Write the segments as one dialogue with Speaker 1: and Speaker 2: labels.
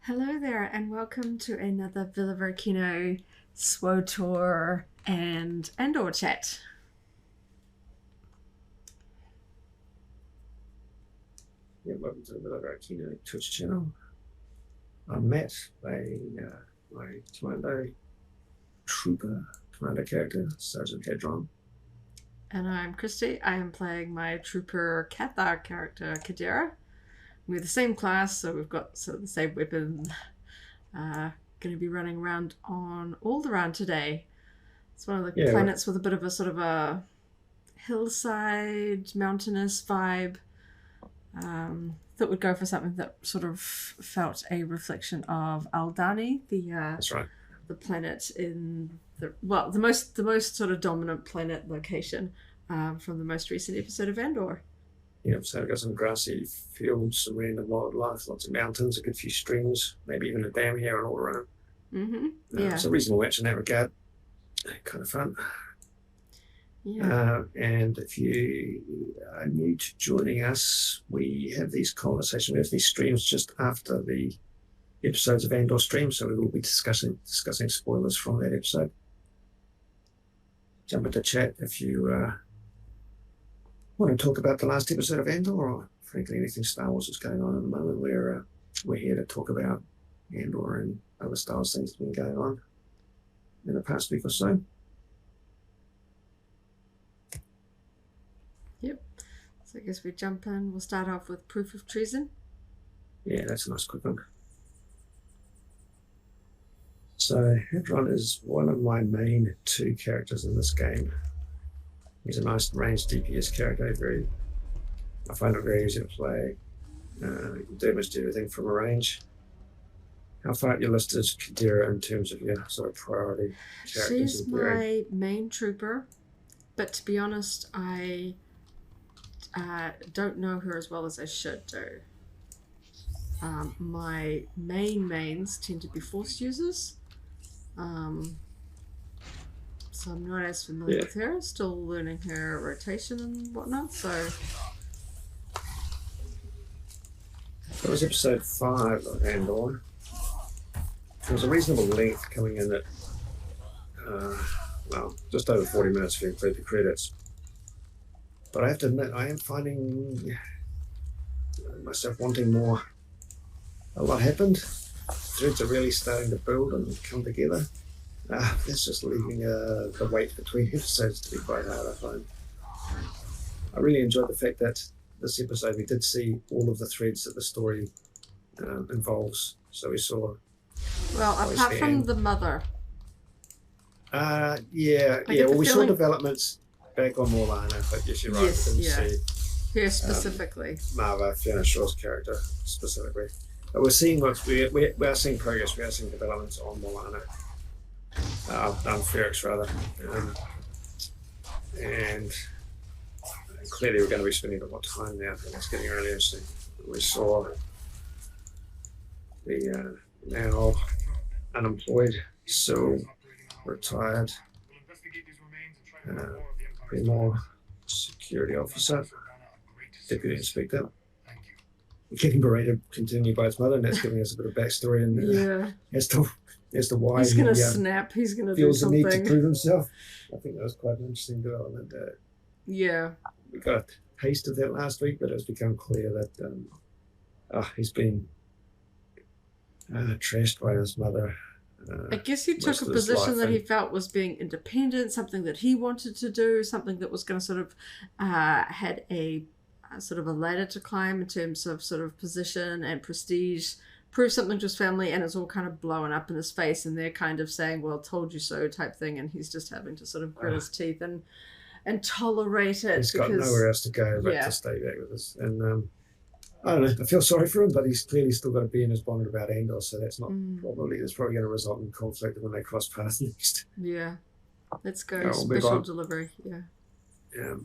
Speaker 1: Hello there, and welcome to another Villa Volcano SWTOR and Andor chat.
Speaker 2: Yeah, welcome to the Villa Volcano Twitch channel. I'm Matt, playing my Commando character, Sergeant Hadron.
Speaker 1: And I'm Kristy. I am playing my Trooper Cathar character, Kaderra. We're the same class, so we've got sort of the same weapon. Going to be running around on Alderaan today. It's one of the planets with a bit of a sort of a hillside, mountainous vibe. Thought we'd go for something that sort of felt a reflection of Alderaan,
Speaker 2: That's right.
Speaker 1: The planet in the most sort of dominant planet location from the most recent episode of Andor.
Speaker 2: Yep, so we've got some grassy fields, some random wildlife, lots of mountains, a good few streams, maybe even a dam here and all around.
Speaker 1: Yeah.
Speaker 2: It's a reasonable match in that regard. Kind of fun.
Speaker 1: Yeah.
Speaker 2: And if you are new to joining us, we have these conversations, we have these streams just after the episodes of Andor stream, so we will be discussing spoilers from that episode. Jump into chat if you want to talk about the last episode of Andor, or frankly anything Star Wars is going on at the moment. We're here to talk about Andor and other Star Wars things that have been going on in the past week or so.
Speaker 1: Yep. So I guess we jump in. We'll start off with proof of treason.
Speaker 2: Yeah, that's a nice quick one. So Hadron is one of my main two characters in this game. He's a nice ranged DPS character. I find it very easy to play. You can do almost everything from a range. How far up your list is Kaderra in terms of your sort of priority characters?
Speaker 1: She's my main trooper, but to be honest, I don't know her as well as I should do. My mains tend to be force users. So I'm not as familiar with her. Still learning her rotation and whatnot. So
Speaker 2: that was episode 5 of Andor. It was a reasonable length, coming in at just over 40 minutes if you include the credits. But I have to admit, I am finding myself wanting more. A lot happened. Threads are really starting to build and come together. That's just leaving the wait between episodes to be quite hard, I find. I really enjoyed the fact that this episode we did see all of the threads that the story involves. So we saw...
Speaker 1: Well, apart from the mother.
Speaker 2: We saw developments back on Morlana, but yes, you're right.
Speaker 1: Yes,
Speaker 2: we didn't see
Speaker 1: her specifically.
Speaker 2: Marva, Fiona Shaw's character specifically. But we're seeing we are seeing progress, we are seeing developments on Morlana. On Ferrex rather. And clearly we're going to be spending a lot of time now, and it's getting really interesting. We saw the now unemployed, so retired Primor security officer, deputy inspector. We're getting berated continually by his mother, and that's giving us a bit of backstory and as to why
Speaker 1: he's going to snap. He's going to do something.
Speaker 2: Feels the need to prove himself. I think that was quite an interesting development. We got a taste of that last week, but it's become clear that he's been trashed by his mother.
Speaker 1: I guess he took a position that he felt was being independent, something that he wanted to do, something that was going to sort of had a sort of a ladder to climb in terms of sort of position and prestige, prove something to his family, and it's all kind of blowing up in his face, and they're kind of saying, well, told you so type thing, and he's just having to sort of grit his teeth and tolerate it.
Speaker 2: He's got nowhere else to go but to stay back with us. And I don't know, I feel sorry for him, but he's clearly still got to be in his bonnet about Andor, so that's not it's probably going to result in conflict when they cross paths next.
Speaker 1: Yeah. Let's go. Special delivery.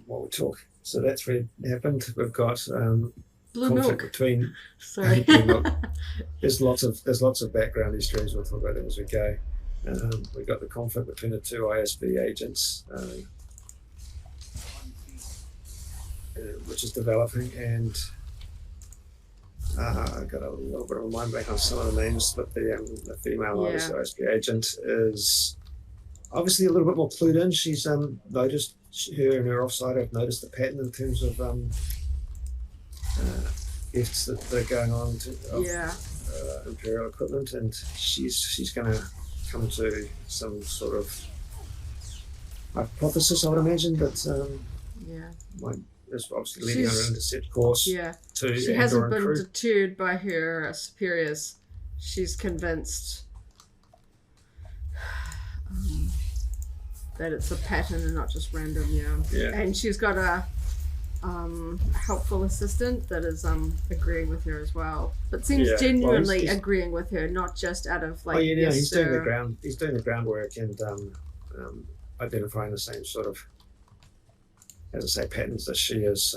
Speaker 2: While we talk. So that's really happened. We've got
Speaker 1: blue
Speaker 2: conflict
Speaker 1: milk
Speaker 2: between there's lots of background histories. We'll talk about them as we go. We've got the conflict between the two ISB agents, which is developing, and I got a little bit of a mind blank on some of the names, but the female OSP agent is obviously a little bit more clued in. She's noticed her and her offside have noticed the pattern in terms of gifts that are going on of Imperial equipment, and she's going to come to some sort of hypothesis, I would imagine, that is obviously leading on an intercept course to
Speaker 1: she
Speaker 2: Andor
Speaker 1: hasn't
Speaker 2: and
Speaker 1: been
Speaker 2: crew.
Speaker 1: deterred by her superiors. She's convinced that it's a pattern and not just random. And she's got a helpful assistant that is agreeing with her as well, but seems genuinely agreeing with her, not just out of like
Speaker 2: he's doing the groundwork and identifying the same sort of, as I say, patterns that she is.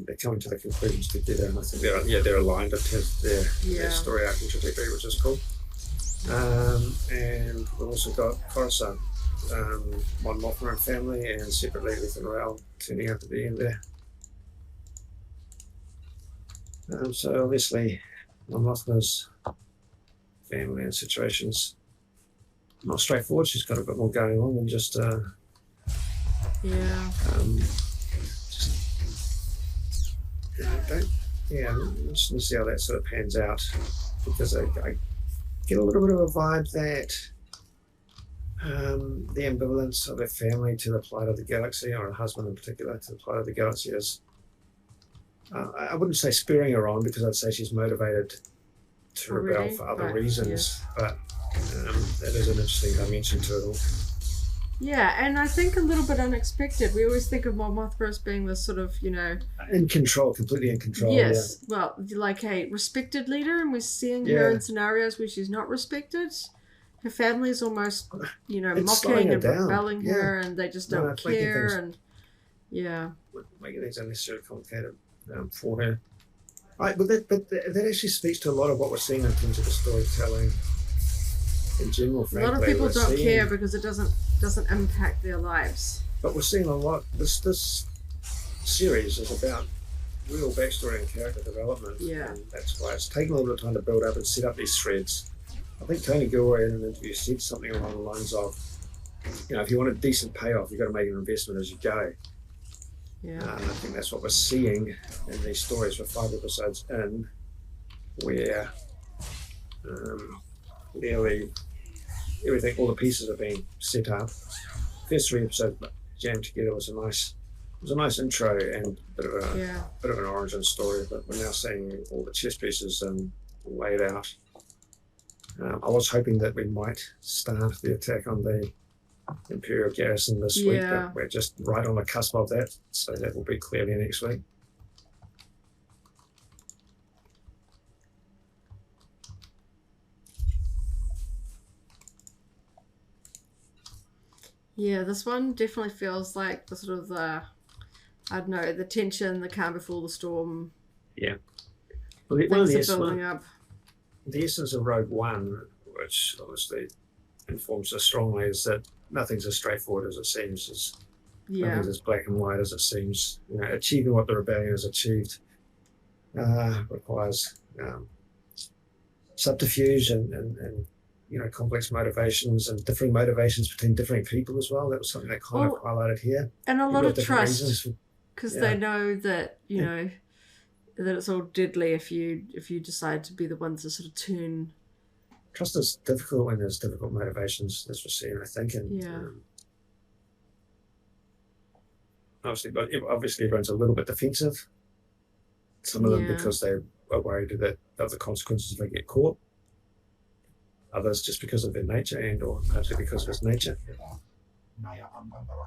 Speaker 2: They're coming to the conclusions together, and I think they're aligned in terms of their story arc and trajectory, which is cool. And we've also got Coruscant, Mon Mothma and family, and separately with the Rail turning out to be in there. So obviously, Mon Mothma's family and situations not straightforward. She's got a bit more going on than just I'm just going to see how that sort of pans out, because I get a little bit of a vibe that the ambivalence of her family to the plight of the galaxy, or her husband in particular to the plight of the galaxy, is I wouldn't say spurring her on, because I'd say she's motivated to rebel for other reasons, but that is an interesting dimension to it all.
Speaker 1: Yeah, and I think a little bit unexpected. We always think of Mon Mothma as being this sort of,
Speaker 2: in control, completely in control.
Speaker 1: Yes, well, like a respected leader, and we're seeing her in scenarios where she's not respected. Her family's almost, mocking and rebelling her, and they just don't care. And
Speaker 2: making things unnecessarily complicated for her. But that actually speaks to a lot of what we're seeing in terms of the storytelling in general. Frankly,
Speaker 1: a lot of people don't care because it doesn't impact their lives.
Speaker 2: But we're seeing a lot. This series is about real backstory and character development, and that's why it's taken a little bit of time to build up and set up these threads. I think Tony Gilroy in an interview said something along the lines of, if you want a decent payoff, you've got to make an investment as you go. And I think that's what we're seeing in these stories. We're 5 episodes in, where nearly everything, all the pieces are being set up. First 3 episodes jammed together was a nice intro and bit of an origin story, but we're now seeing all the chess pieces laid out. I was hoping that we might start the attack on the Imperial garrison this week, but we're just right on the cusp of that, so that will be clearly next week.
Speaker 1: Yeah, this one definitely feels like the sort of the tension, the calm before the storm.
Speaker 2: Yeah.
Speaker 1: Well, things are building up.
Speaker 2: The essence of Rogue One, which obviously informs us strongly, is that nothing's as straightforward as it seems. Nothing's as black and white as it seems. Achieving what the rebellion has achieved requires subterfuge and complex motivations and differing motivations between different people as well. That was something that kind of highlighted here.
Speaker 1: And a lot of trust, because they know that that it's all deadly if you decide to be the ones to sort of turn.
Speaker 2: Trust is difficult when there's difficult motivations, as we're seeing, I think. And obviously everyone's a little bit defensive. Some of them because they are worried of the consequences if they get caught. Others just because of their nature or partly because of his nature.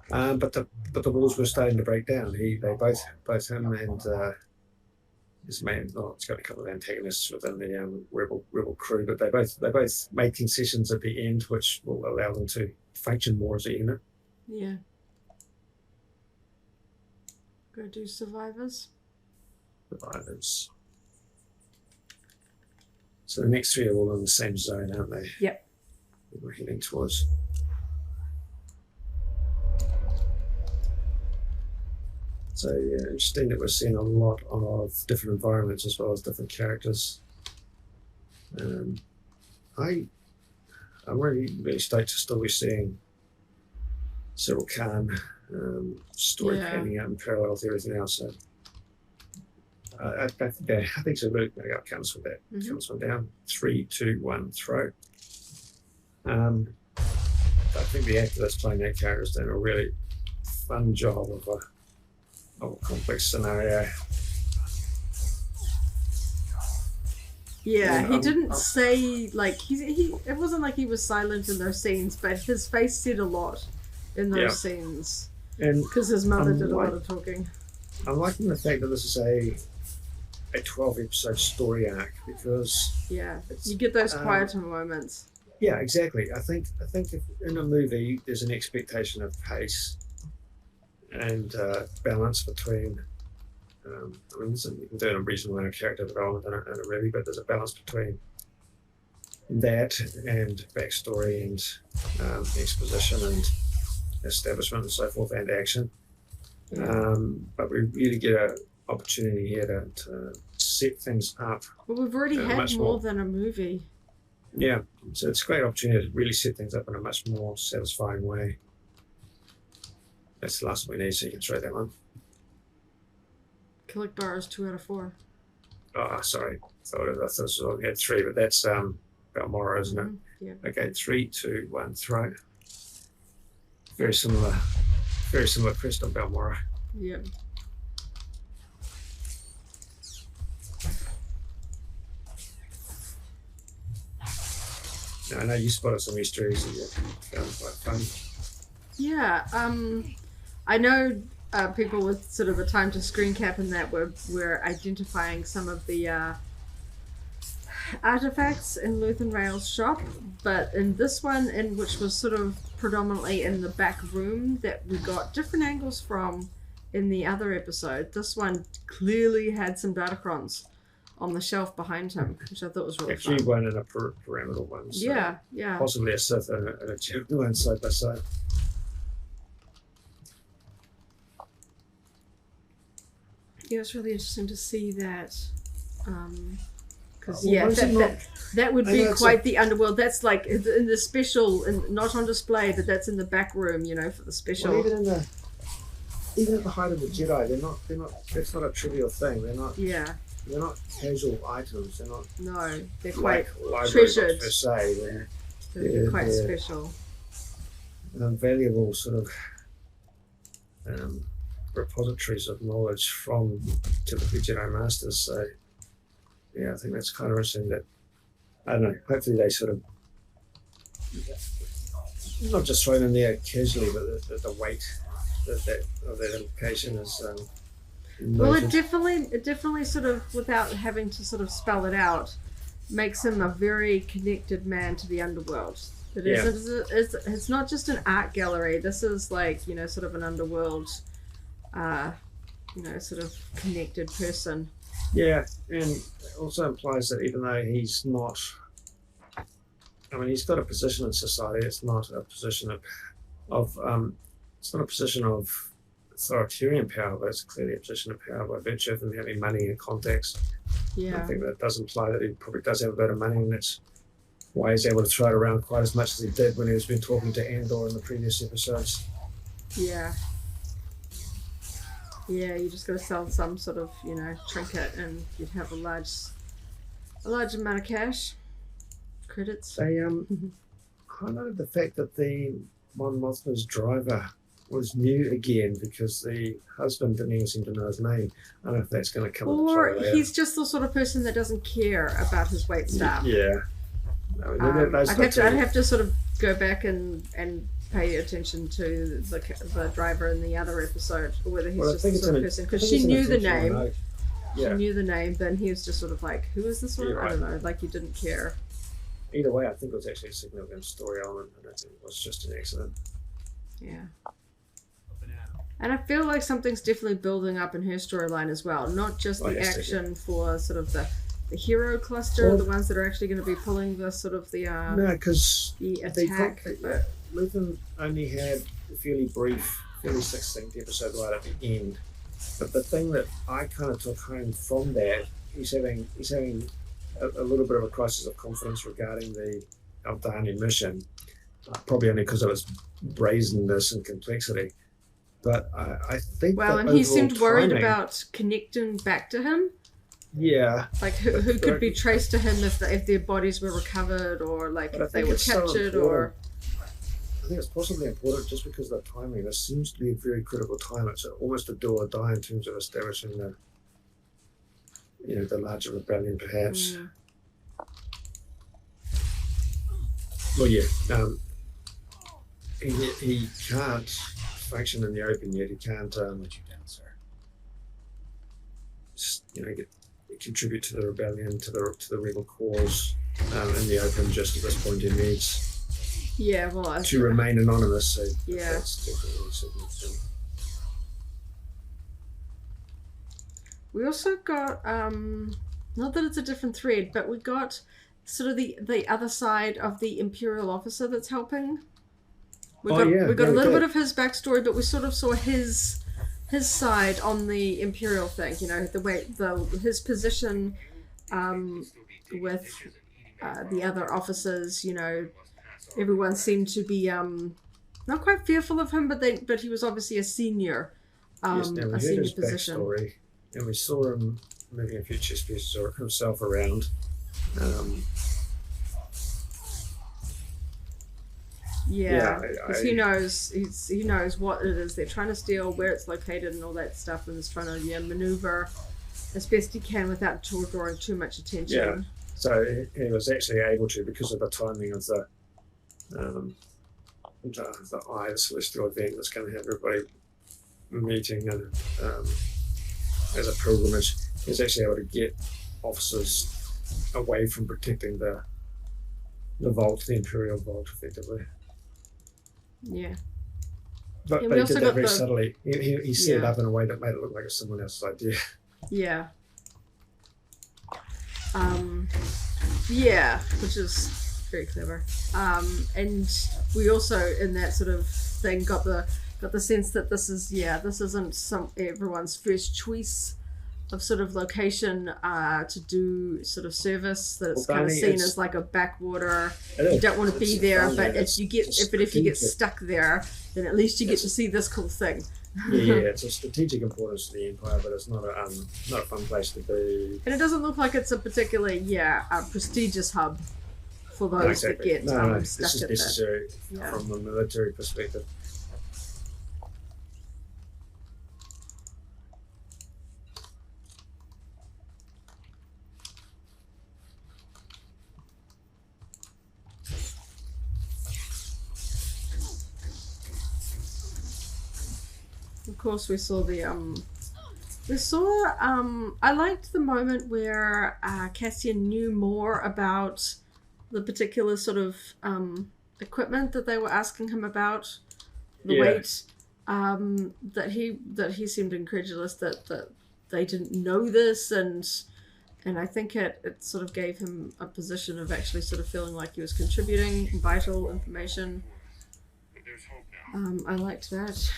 Speaker 2: But the walls were starting to break down. They both him and his man. It's got a couple of antagonists within the rebel crew, but they both made concessions at the end, which will allow them to function more as a unit.
Speaker 1: Yeah. Go do survivors.
Speaker 2: So the next 3 are all in the same zone, aren't they?
Speaker 1: Yep.
Speaker 2: We're heading towards. So interesting that we're seeing a lot of different environments as well as different characters. I'm really stoked to still be seeing Cyril Khan story panning out in parallel with everything else. So I think it's a really good outcomes with that. Comes one down. 3, 2, 1, throw. I think the actor that's playing that character is doing a really fun job of a complex scenario.
Speaker 1: Yeah, he didn't say, like, it wasn't like he was silent in those scenes, but his face said a lot in those scenes. Because his mother did a lot of talking.
Speaker 2: I'm liking the fact that this is a 12-episode story arc, because
Speaker 1: you get those quieter moments.
Speaker 2: Yeah, exactly. I think if in a movie there's an expectation of pace and balance between. You can do a reasonable amount of character development in a movie, but there's a balance between that and backstory and exposition and establishment and so forth, and action. But we really get an opportunity here to set things up.
Speaker 1: Well, we've already had more than a movie.
Speaker 2: Yeah, so it's a great opportunity to really set things up in a much more satisfying way. That's the last one we need, so you can throw that one.
Speaker 1: Collect bars 2 out of 4.
Speaker 2: Oh, sorry. I thought we had 3, but that's Balmoral, isn't it?
Speaker 1: Yeah.
Speaker 2: Okay, 3, 2, 1, throw. Very similar crest on Balmoral.
Speaker 1: Yep.
Speaker 2: Now, I know you spotted some Easter eggs that you found quite fun.
Speaker 1: Yeah, I know people with sort of a time to screen cap in that were identifying some of the artifacts in Luthen Rail's shop, but in this one, which was sort of predominantly in the back room that we got different angles from in the other episode, this one clearly had some Datacrons on the shelf behind him, which I thought was really fun.
Speaker 2: Actually, one and a pyramidal one. So
Speaker 1: yeah.
Speaker 2: Possibly a Sith and a Jedi one side by side.
Speaker 1: Yeah, it's really interesting to see that. Because that would be quite the underworld. That's like in the special, and not on display, but that's in the back room, for the special.
Speaker 2: Well, even at the height of the Jedi, they're not. That's not a trivial thing. They're not.
Speaker 1: Yeah.
Speaker 2: They're not casual items. They're not.
Speaker 1: No, they're quite
Speaker 2: treasured per se.
Speaker 1: They're quite special.
Speaker 2: Valuable sort of repositories of knowledge from typically Jedi Masters. So, yeah, I think that's kind of interesting. That I don't know. Hopefully, they sort of not just thrown in there casually, but the weight of that implication is.
Speaker 1: Well, it definitely sort of, without having to sort of spell it out, makes him a very connected man to the underworld. It's not just an art gallery. This is like, sort of an underworld, sort of connected person.
Speaker 2: Yeah, and it also implies that even though he's not, he's got a position in society. It's not a position of authoritarian power, but it's clearly a position of power by virtue of him having money and contacts.
Speaker 1: Yeah.
Speaker 2: I think that does imply that he probably does have a bit of money, and that's why he's able to throw it around quite as much as he did when he was been talking to Andor in the previous episodes.
Speaker 1: Yeah. Yeah, you just got to sell some sort of, trinket, and you'd have a large amount of cash. Credits.
Speaker 2: They highlighted the fact that the Mon Mothma's driver was new again because the husband didn't even seem to know his name. I don't know if that's going to come into play later.
Speaker 1: Or he's just the sort of person that doesn't care about his wait staff.
Speaker 2: Yeah.
Speaker 1: I'd have to sort of go back and pay attention to the driver in the other episode, or whether he's just the sort of person. Because she knew the name. Yeah. She knew the name, but he was just sort of like, who is this one? I don't know. Like, he didn't care.
Speaker 2: Either way, I think it was actually a significant story element. I don't think it was just an accident.
Speaker 1: Yeah. And I feel like something's definitely building up in her storyline as well. Not just the action for sort of the hero cluster, the ones that are actually going to be pulling the sort of the
Speaker 2: because
Speaker 1: the attack.
Speaker 2: Luthen only had a fairly brief, fairly succinct episode right at the end. But the thing that I kind of took home from that, he's having a little bit of a crisis of confidence regarding the Alderaan mission, probably only because of its brazenness and complexity. But I think
Speaker 1: and he seemed worried about connecting back to him.
Speaker 2: Yeah.
Speaker 1: Like who could be traced to him if their bodies were recovered, or like if they were captured, or.
Speaker 2: I think it's possibly important just because of the timing. This seems to be a very critical time. It's almost a do or die in terms of establishing the larger rebellion, perhaps. Well, yeah. He can't function in the open yet. He can't contribute to the rebellion, to the rebel cause in the open. Just at this point, he needs to remain anonymous. So that's definitely significant.
Speaker 1: We also got not that it's a different thread, but we got sort of the other side of the Imperial officer that's helping. We got a little bit of his backstory, but we sort of saw his side on the Imperial thing. The way his position with the other officers. Everyone seemed to be not quite fearful of him, but he was obviously a senior,
Speaker 2: a senior
Speaker 1: position.
Speaker 2: Backstory, and we saw him moving a few chess pieces himself around.
Speaker 1: Because he knows what it is they're trying to steal, where it's located, and all that stuff, and is trying to maneuver as best he can without drawing too much attention.
Speaker 2: Yeah, so he was actually able to, because of the timing of the celestial event that's going to have everybody meeting and as a pilgrimage. He's actually able to get officers away from protecting the vault, the Imperial vault, effectively.
Speaker 1: Yeah.
Speaker 2: But he did that very subtly. He set it up in a way that made it look like it's someone else's idea.
Speaker 1: Yeah. Which is very clever. And we also, in that sort of thing, got the sense that this isn't everyone's first choice of sort of location to do sort of service, that it's kind of seen as like a backwater. You don't want to be there, but if you get stuck there, then at least you get to see this cool thing.
Speaker 2: It's a strategic importance to the Empire, but it's not a fun place to be.
Speaker 1: And it doesn't look like it's a particularly prestigious hub for those that get stuck
Speaker 2: this is
Speaker 1: at
Speaker 2: necessary from a military perspective.
Speaker 1: Of course, we saw I liked the moment where Cassian knew more about the particular sort of equipment that they were asking him about, the weight, that he seemed incredulous that they didn't know this, and I think it sort of gave him a position of actually sort of feeling like he was contributing vital information. I liked that.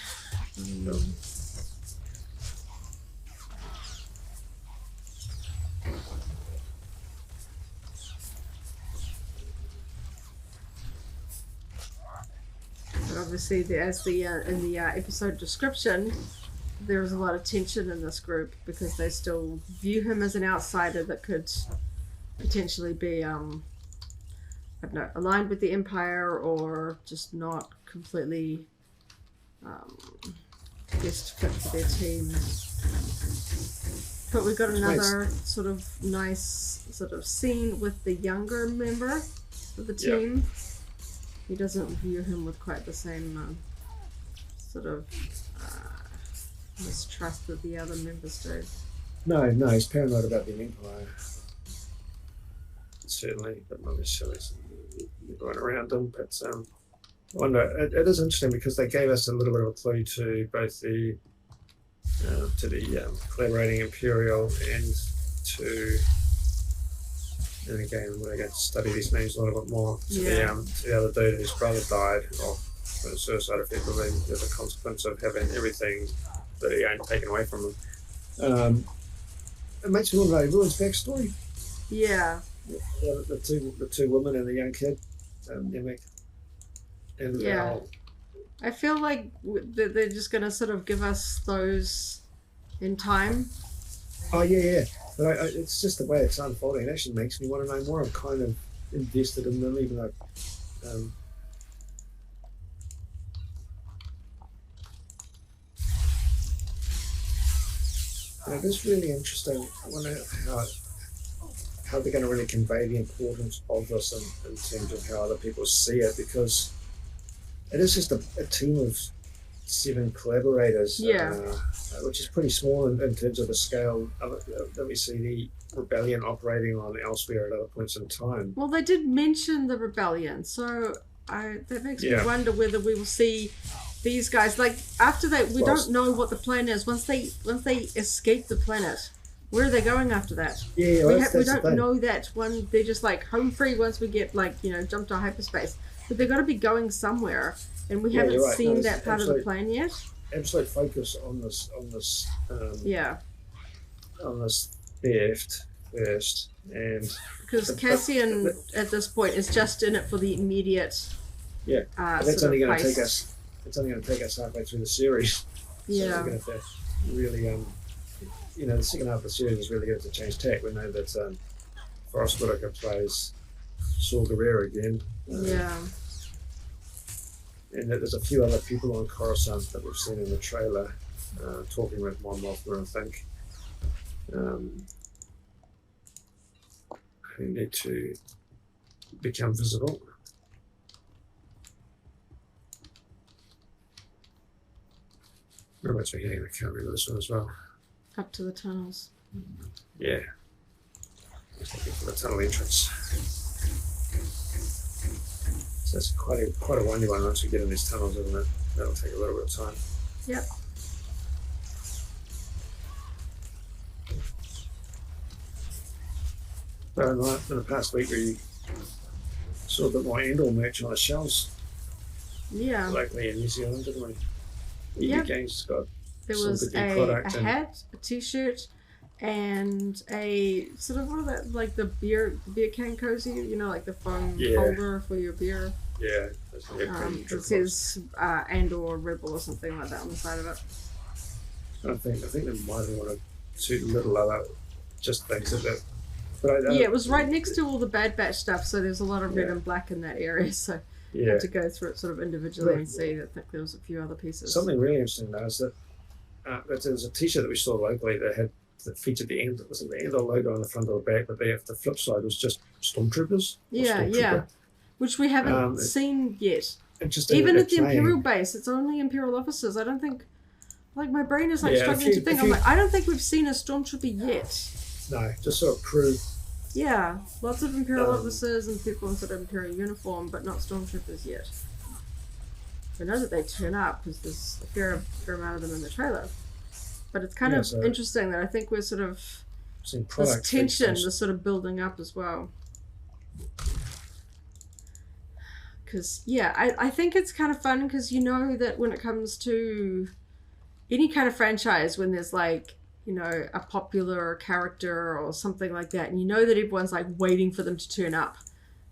Speaker 1: But obviously, in the episode description, there is a lot of tension in this group because they still view him as an outsider that could potentially be, aligned with the Empire or just not completely best fit for their team. But we've got another sort of nice sort of scene with the younger member of the team. He doesn't view him with quite the same sort of mistrust that the other members do.
Speaker 2: No, he's paranoid about the Empire. Certainly, but not necessarily going around him. But it is interesting because they gave us a little bit of a clue to both the collaborating Imperial and again, we're going to study these names a little bit more. To the other dude whose brother died of suicide, effectively, as a consequence of having everything that he owned taken away from him. It makes me wonder about everyone's backstory.
Speaker 1: Yeah.
Speaker 2: The two women and the young kid, Nemec and Val.
Speaker 1: I feel like they're just going to sort of give us those in time.
Speaker 2: Oh yeah. But it's just the way it's unfolding. It actually makes me want to know more. I'm kind of invested in them, even though. It is really interesting. I wonder how they're going to really convey the importance of this in terms of how other people see it, because it is just a team of 7 collaborators, which is pretty small in terms of the scale of it, that we see the rebellion operating on elsewhere at other points in time.
Speaker 1: Well, they did mention the rebellion, so that makes me wonder whether we will see these guys, like, after that, we don't know what the plan is. Once they escape the planet, where are they going after that?
Speaker 2: Yeah,
Speaker 1: we don't know that one. They're just like home free once we get, like, jump to hyperspace. But they've got to be going somewhere, and we haven't seen that part of the plan yet.
Speaker 2: Absolute focus on this theft first, and
Speaker 1: because Cassian at this point is just in it for the immediate.
Speaker 2: That's only going to take us. It's only going to take us halfway through the series.
Speaker 1: Yeah.
Speaker 2: So we're going to have to really, the second half of the series is really going to change tack. We know that Forrest Whitaker plays Saw Gerrera again. And that there's a few other people on Coruscant that we've seen in the trailer talking with Mon Mothma, I think. Who need to become visible. Whereabouts we're heading, I can't remember this one as well.
Speaker 1: Up to the tunnels.
Speaker 2: Yeah. Just looking for the tunnel entrance. So it's quite a windy one once we get in these tunnels, isn't it? That'll take a little bit of time.
Speaker 1: Yep.
Speaker 2: So in the past week we saw a bit more Andor merch on the shelves.
Speaker 1: Yeah.
Speaker 2: Locally in New Zealand, didn't we? Games got
Speaker 1: there was a hat, a t-shirt, and a sort of, what are that, like the beer can cozy, like the foam holder for your beer.
Speaker 2: Yeah.
Speaker 1: It says Andor Rebel or something like that on the side of it.
Speaker 2: I think there might have been one or two little other just things of that. But
Speaker 1: it was right next to all the Bad Batch stuff, so there's a lot of red and black in that area, so I had to go through it sort of individually and see that there was a few other pieces.
Speaker 2: Something really interesting though is that there was a t-shirt that we saw locally that featured the Andor logo on the front or the back, but the flip side was just Stormtroopers.
Speaker 1: Which we haven't seen yet.
Speaker 2: Interesting.
Speaker 1: Even at the Imperial base, it's only Imperial officers. I don't think, like, my brain is struggling to think. I'm like, I don't think we've seen a Stormtrooper yet.
Speaker 2: No, just sort of prove.
Speaker 1: Yeah, lots of Imperial officers and people in sort of Imperial uniform, but not Stormtroopers yet. I know that they turn up because there's a fair amount of them in the trailer. But it's kind of interesting that I think we're sort of, this tension is sort of building up as well. Because, I think it's kind of fun because that when it comes to any kind of franchise, when there's like, a popular character or something like that, and that everyone's like waiting for them to turn up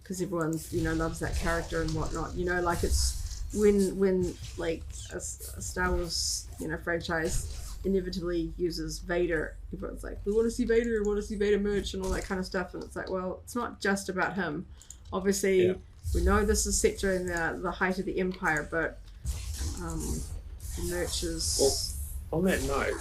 Speaker 1: because everyone, loves that character and whatnot, like it's when like a Star Wars, franchise inevitably uses Vader, everyone's like, we want to see Vader, we want to see Vader merch and all that kind of stuff, and it's like, well, it's not just about him. Obviously, we know this is set during the height of the Empire, but merch is...
Speaker 2: Well, on that note,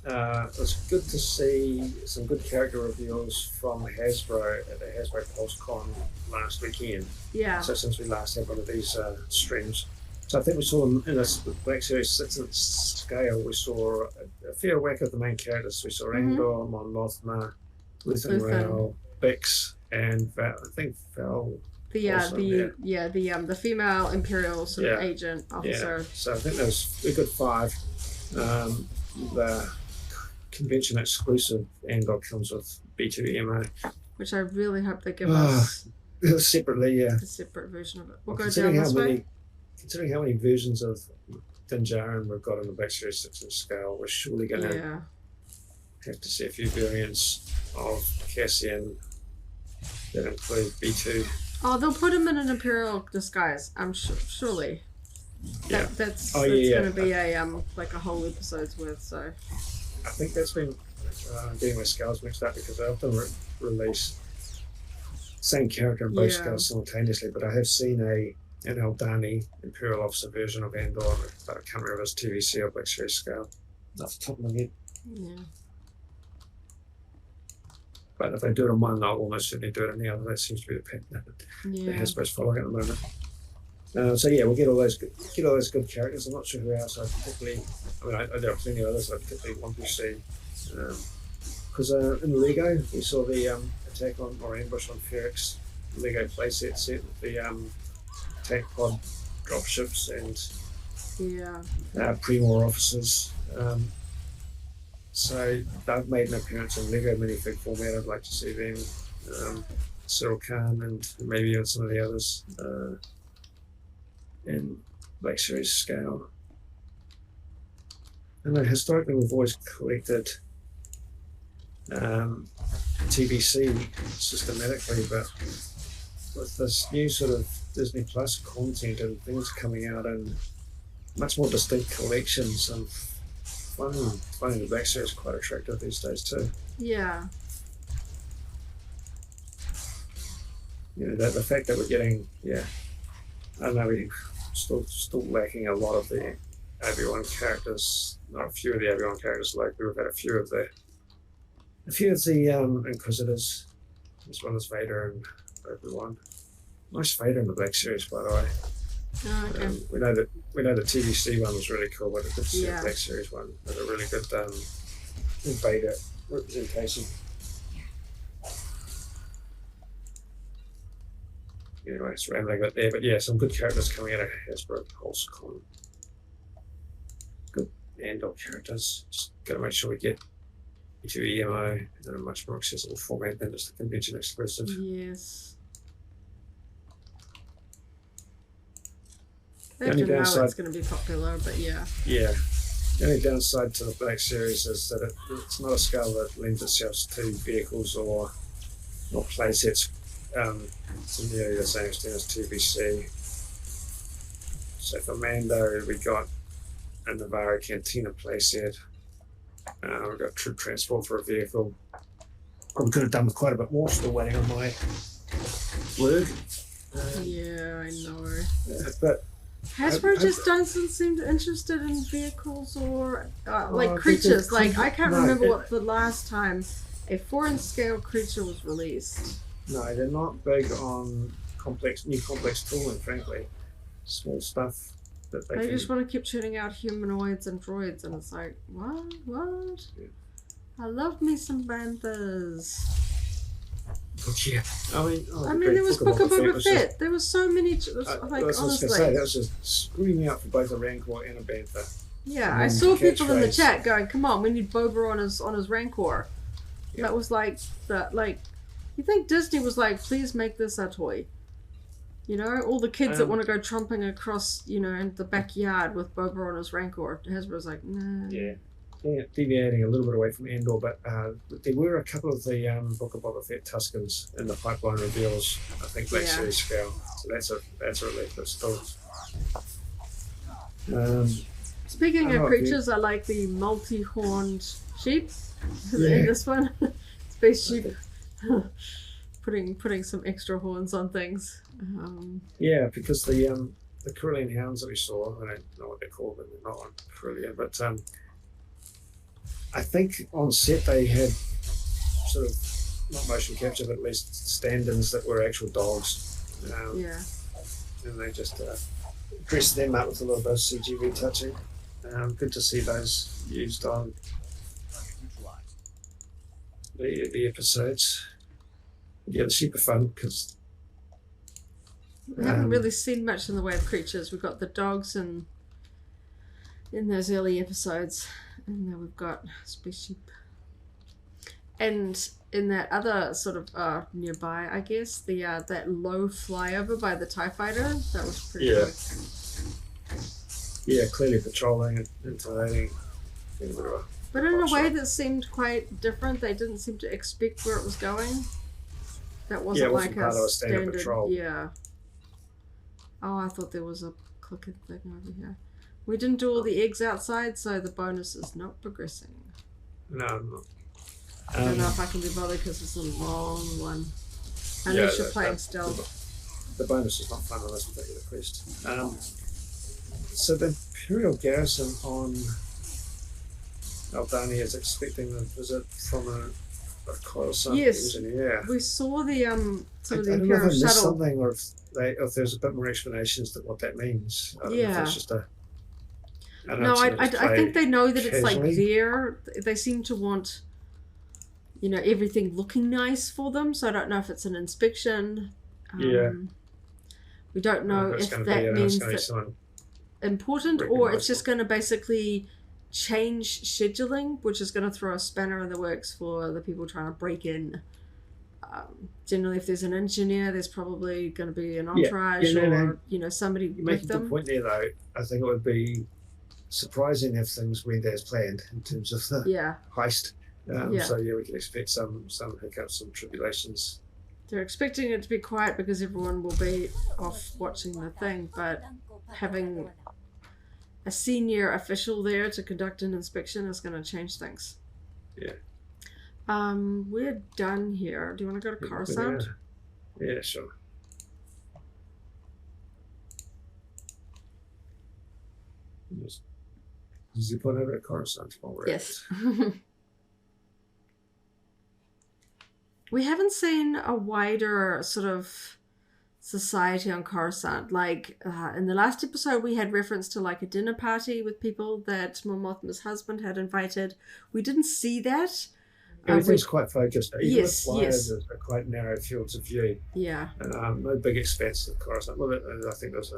Speaker 2: it was good to see some good character reveals from Hasbro at the Hasbro PulseCon last weekend.
Speaker 1: Yeah.
Speaker 2: So since we last had one of these streams. So I think we saw them in a Black Series 6-inch scale. We saw a fair whack of the main characters. We saw Andor, Mon Mothma, Luthen Rael, Bix, and Val, I think Val.
Speaker 1: The female Imperial sort of agent officer.
Speaker 2: Yeah. So I think there was a good 5. The convention exclusive Andor comes with B2EMO,
Speaker 1: which I really hope they give us
Speaker 2: separately.
Speaker 1: A separate version of it. We'll go down this way.
Speaker 2: Considering how many versions of Din Djarin we've got on the Black Series 6-inch scale, we're surely going to have to see a few variants of Cassian that include B2.
Speaker 1: Oh, they'll put him in an Imperial disguise. I'm surely.
Speaker 2: Yeah.
Speaker 1: That's
Speaker 2: going
Speaker 1: to be a like a whole episode's worth. So.
Speaker 2: I think that's been getting my scales mixed up because I often release same character in both scales simultaneously. But I have seen an Alderaan Imperial officer version of Andor, but I can't remember his TVC or Black Series scale. Off the top of my head.
Speaker 1: Yeah.
Speaker 2: But if I do it on one, I'll almost certainly do it on the other. That seems to be the pattern that Hasbro's following at the moment. So yeah, we'll get all those good characters. I'm not sure who else I particularly. I mean, there are plenty of others I particularly want to see. Because in Lego, we saw the attack on or ambush on Ferrix Lego playset set with the tank pod dropships and pre-war officers. So they've made an appearance in Lego minifig format. I'd like to see them. Cyril Khan and maybe even some of the others in Black Series scale. And historically we've always collected TBC systematically, but with this new sort of Disney Plus content and things coming out in much more distinct collections, and finding the Black Series quite attractive these days too.
Speaker 1: Yeah.
Speaker 2: You know, the fact that we're getting, I don't know, we're still lacking a lot of the Obi-Wan characters, not a few of the Obi-Wan characters, like we've had a few of the Inquisitors, as well as Vader and Obi-Wan. Nice Vader in the Black Series, by the way.
Speaker 1: Oh, okay.
Speaker 2: We know the TVC one was really cool, but I did see the Black Series one with a really good Vader representation. Anyway, it's rambling a bit there, but yeah, some good characters coming out of Hasbro Pulsecon. Good Andor characters. Just got to make sure we get into EMO in a much more accessible format than just the convention exclusive.
Speaker 1: Yes.
Speaker 2: The only downside,
Speaker 1: it's going to be popular, but yeah.
Speaker 2: Yeah. The only downside to the Black Series is that it's not a scale that lends itself to vehicles or playsets to nearly the same extent as TBC. So for Mando, we got a Navarro Cantina playset. We've got Troop Transport for a vehicle. Probably could have done with quite a bit more, still waiting on my word.
Speaker 1: Yeah, I know.
Speaker 2: But
Speaker 1: Hasbro just doesn't seem interested in vehicles or creatures. Like, I can't remember what the last time a foreign scale creature was released.
Speaker 2: No, they're not big on new complex tooling, frankly. Small stuff that they
Speaker 1: just want to keep shooting out humanoids and droids, and it's like, what? Yeah. I love me some Banthas.
Speaker 2: Yeah.
Speaker 1: I mean, there was Book of Boba Fett. There was so many. Honestly,
Speaker 2: I was going to say, that was just screaming out for both a Rancor and a Bantha.
Speaker 1: Yeah, I saw people in the chat going, "Come on, we need Boba on his Rancor." Yep. That was like that. Like, you think Disney was like, "Please make this a toy." You know, all the kids that want to go tromping across, in the backyard with Boba on his Rancor. Hasbro's like, nah.
Speaker 2: Yeah. Deviating a little bit away from Andor, but there were a couple of the Book of Boba Fett Tuskens in the pipeline reveals. I think Black Series scale, so that's a relief. But still.
Speaker 1: Speaking of creatures, I like the multi-horned sheep in this one. Space sheep, putting some extra horns on things.
Speaker 2: Because the Corellian hounds that we saw, I don't know what they're called, but they're not on Corellia, but. I think on set they had sort of, not motion capture, but at least stand-ins that were actual dogs. And they just dressed them up with a little bit of CG retouching. Good to see those used on the episodes. Yeah, they're super fun because
Speaker 1: we haven't really seen much in the way of creatures. We've got the dogs in those early episodes. And then we've got spaceship. And in that other sort of nearby, I guess, the that low flyover by the TIE fighter, that was pretty good. Yeah,
Speaker 2: clearly patrolling and intimidating.
Speaker 1: But in a way that seemed quite different. They didn't seem to expect where it was going. That wasn't
Speaker 2: wasn't
Speaker 1: like
Speaker 2: part of
Speaker 1: a
Speaker 2: a standard
Speaker 1: standard.
Speaker 2: patrol.
Speaker 1: Yeah. Oh, I thought there was a clicking thing over here. We didn't do all the eggs outside, so the bonus is not progressing.
Speaker 2: No, I'm not.
Speaker 1: I don't know if I can be bothered because it's a long one. Unless you're playing stealth.
Speaker 2: The bonus is not fun unless we take the quest. So the Imperial garrison on Aldani is expecting a visit from a Coruscant engineer.
Speaker 1: We saw the some of the
Speaker 2: I don't know
Speaker 1: Imperial
Speaker 2: if I missed
Speaker 1: shuttle.
Speaker 2: something, or if there's a bit more explanations to what that means. I don't know if it's just a.
Speaker 1: I think they know that it's like
Speaker 2: casually.
Speaker 1: there. They seem to want, everything looking nice for them. So I don't know if it's an inspection. We don't know if that means that important, or it's just going to basically change scheduling, which is going to throw a spanner in the works for the people trying to break in. Generally, if there's an engineer, there's probably going to be an entourage or somebody with them.
Speaker 2: The point there, though, I think it would be surprising if things went as planned in terms of the heist. So we can expect some hiccups, some tribulations.
Speaker 1: They're expecting it to be quiet because everyone will be off watching the thing, but having a senior official there to conduct an inspection is going to change things.
Speaker 2: Yeah.
Speaker 1: We're done here. Do you want to go to Coruscant?
Speaker 2: Yeah, sure. Just zip on over to Coruscant while we're
Speaker 1: Yes. We haven't seen a wider sort of society on Coruscant. Like in the last episode, we had reference to like a dinner party with people that Mon Mothma's husband had invited. We didn't see that.
Speaker 2: Everything's quite focused. Even
Speaker 1: yes,
Speaker 2: the flyers are quite narrow fields of view.
Speaker 1: Yeah.
Speaker 2: And no big expanse of Coruscant. Well, I think there's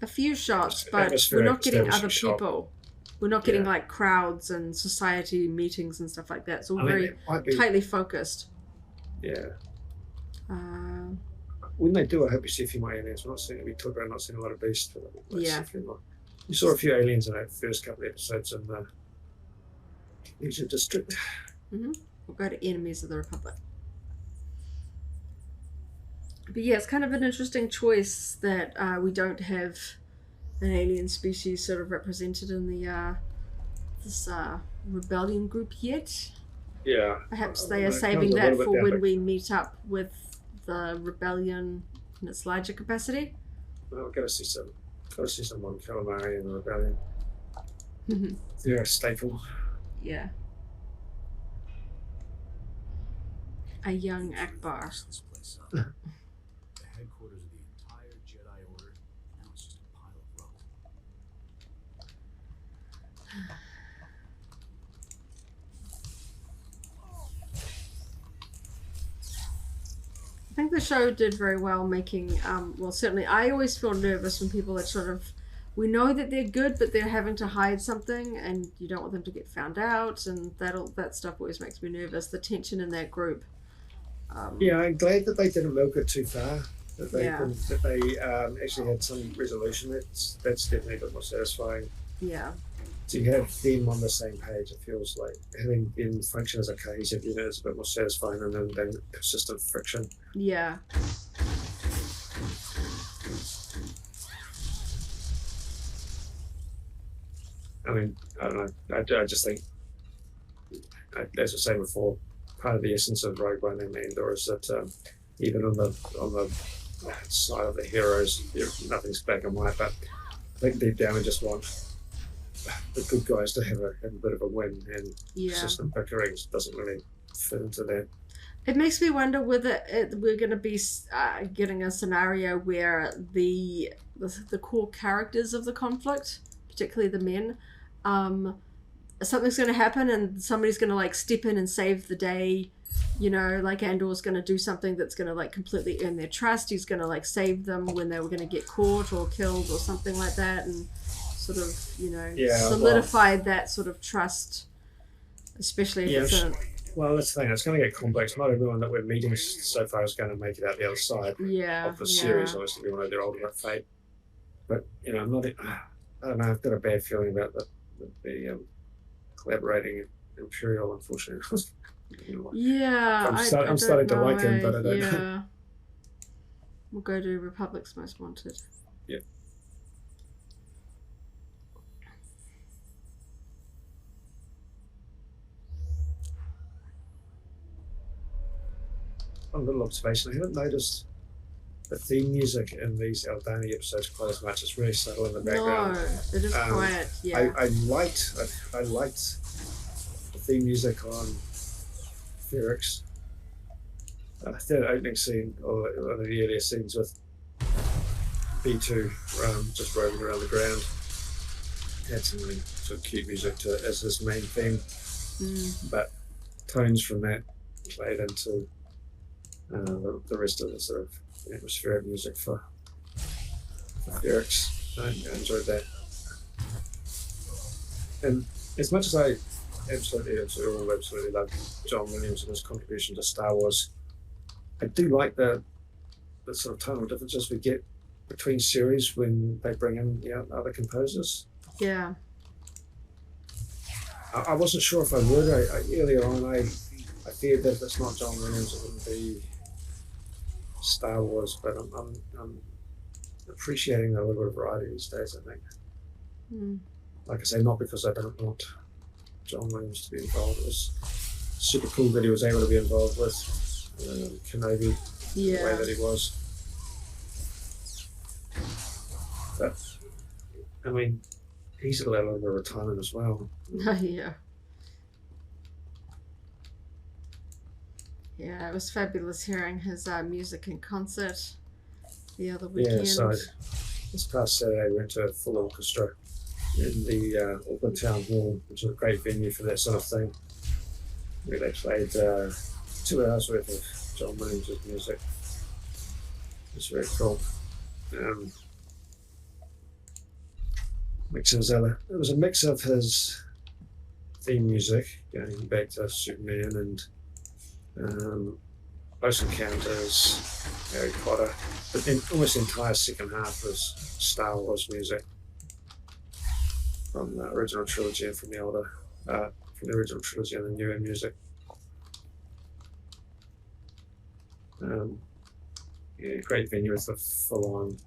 Speaker 1: a few shots, but we're not getting other people. We're not getting like crowds and society meetings and stuff like that. It's all very tightly focused.
Speaker 2: Yeah. When they do, I hope you see a few more aliens. We talked about not seeing a lot of beasts. You saw a few aliens in that first couple of episodes in the Leisure District.
Speaker 1: Mm-hmm. We'll go to Enemies of the Republic. But yeah, it's kind of an interesting choice that we don't have an alien species sort of represented in the this rebellion group yet.
Speaker 2: Yeah.
Speaker 1: Perhaps they are saving that for when we meet up with the rebellion in its larger capacity.
Speaker 2: Well, we've got to see someone calamari in the rebellion. They're a staple.
Speaker 1: Yeah. A young Akbar.
Speaker 3: The headquarters of the entire Jedi Order. Now it's just a pile of rubble.
Speaker 1: I think the show did very well making, certainly I always feel nervous when people are sort of, we know that they're good, but they're having to hide something and you don't want them to get found out, and that stuff always makes me nervous, the tension in that group.
Speaker 2: I'm glad that they didn't milk it too far, that they actually had some resolution. That's definitely a bit more satisfying.
Speaker 1: Yeah.
Speaker 2: To have them on the same page, it feels like having them function as a cohesive unit is a bit more satisfying than persistent friction.
Speaker 1: Yeah.
Speaker 2: I mean, I don't know. I just think, as I say before, part of the essence of Rogue One and Andor is that even on the side of the heroes, nothing's black and white. But I think deep down we just want the good guys to have a bit of a win, and persistent bickering doesn't really fit into that.
Speaker 1: It makes me wonder whether we're going to be getting a scenario where the core characters of the conflict, particularly the men, something's going to happen and somebody's going to like step in and save the day. Like Andor's going to do something that's going to like completely earn their trust. He's going to like save them when they were going to get caught or killed or something like that, and sort of solidify that sort of trust, especially if it's a...
Speaker 2: Well, that's the thing. It's going to get complex. Not everyone that we're meeting so far is going to make it out the other side of the series. Obviously, we want to do their ultimate fate. But, I'm not... I don't know. I've got a bad feeling about the collaborating Imperial, unfortunately.
Speaker 1: Yeah,
Speaker 2: I'm starting to like him, but I don't know.
Speaker 1: Yeah. We'll go to Republic's Most Wanted.
Speaker 2: Yeah. One little observation, I haven't noticed the theme music in these Alderaan episodes quite as much. It's really subtle in the background.
Speaker 1: No, it is quiet, yeah.
Speaker 2: I liked the theme music on Ferrix. The opening scene, or one of the earlier scenes with B2 just roaming around the ground, had some really sort of cute music to it as his main theme. But tones from that played into the rest of the sort of atmospheric music for Ferrix. I enjoyed that. And as much as I absolutely love John Williams and his contribution to Star Wars, I do like the sort of tonal differences we get between series when they bring in other composers.
Speaker 1: Yeah.
Speaker 2: I wasn't sure if I would. Earlier on, I feared that if it's not John Williams, it wouldn't be Star Wars. But I'm appreciating a little bit of variety these days, I think. Like I say, not because I don't want John Williams to be involved. It was super cool that he was able to be involved with Kenobi the way that he was. But, I mean, he's at a little bit of retirement as well.
Speaker 1: Yeah. Yeah, it was fabulous hearing his music in concert the other weekend.
Speaker 2: Yeah, so this past Saturday we went to a full orchestra in the Auckland Town Hall, which is a great venue for that sort of thing, where they played 2 hours worth of John Williams' music. It's very cool. It was a mix of his theme music, going back to Superman and Close Encounters, Harry Potter, but then almost the entire second half was Star Wars music from the original trilogy and from the original trilogy and the newer music. Great venue with a full-on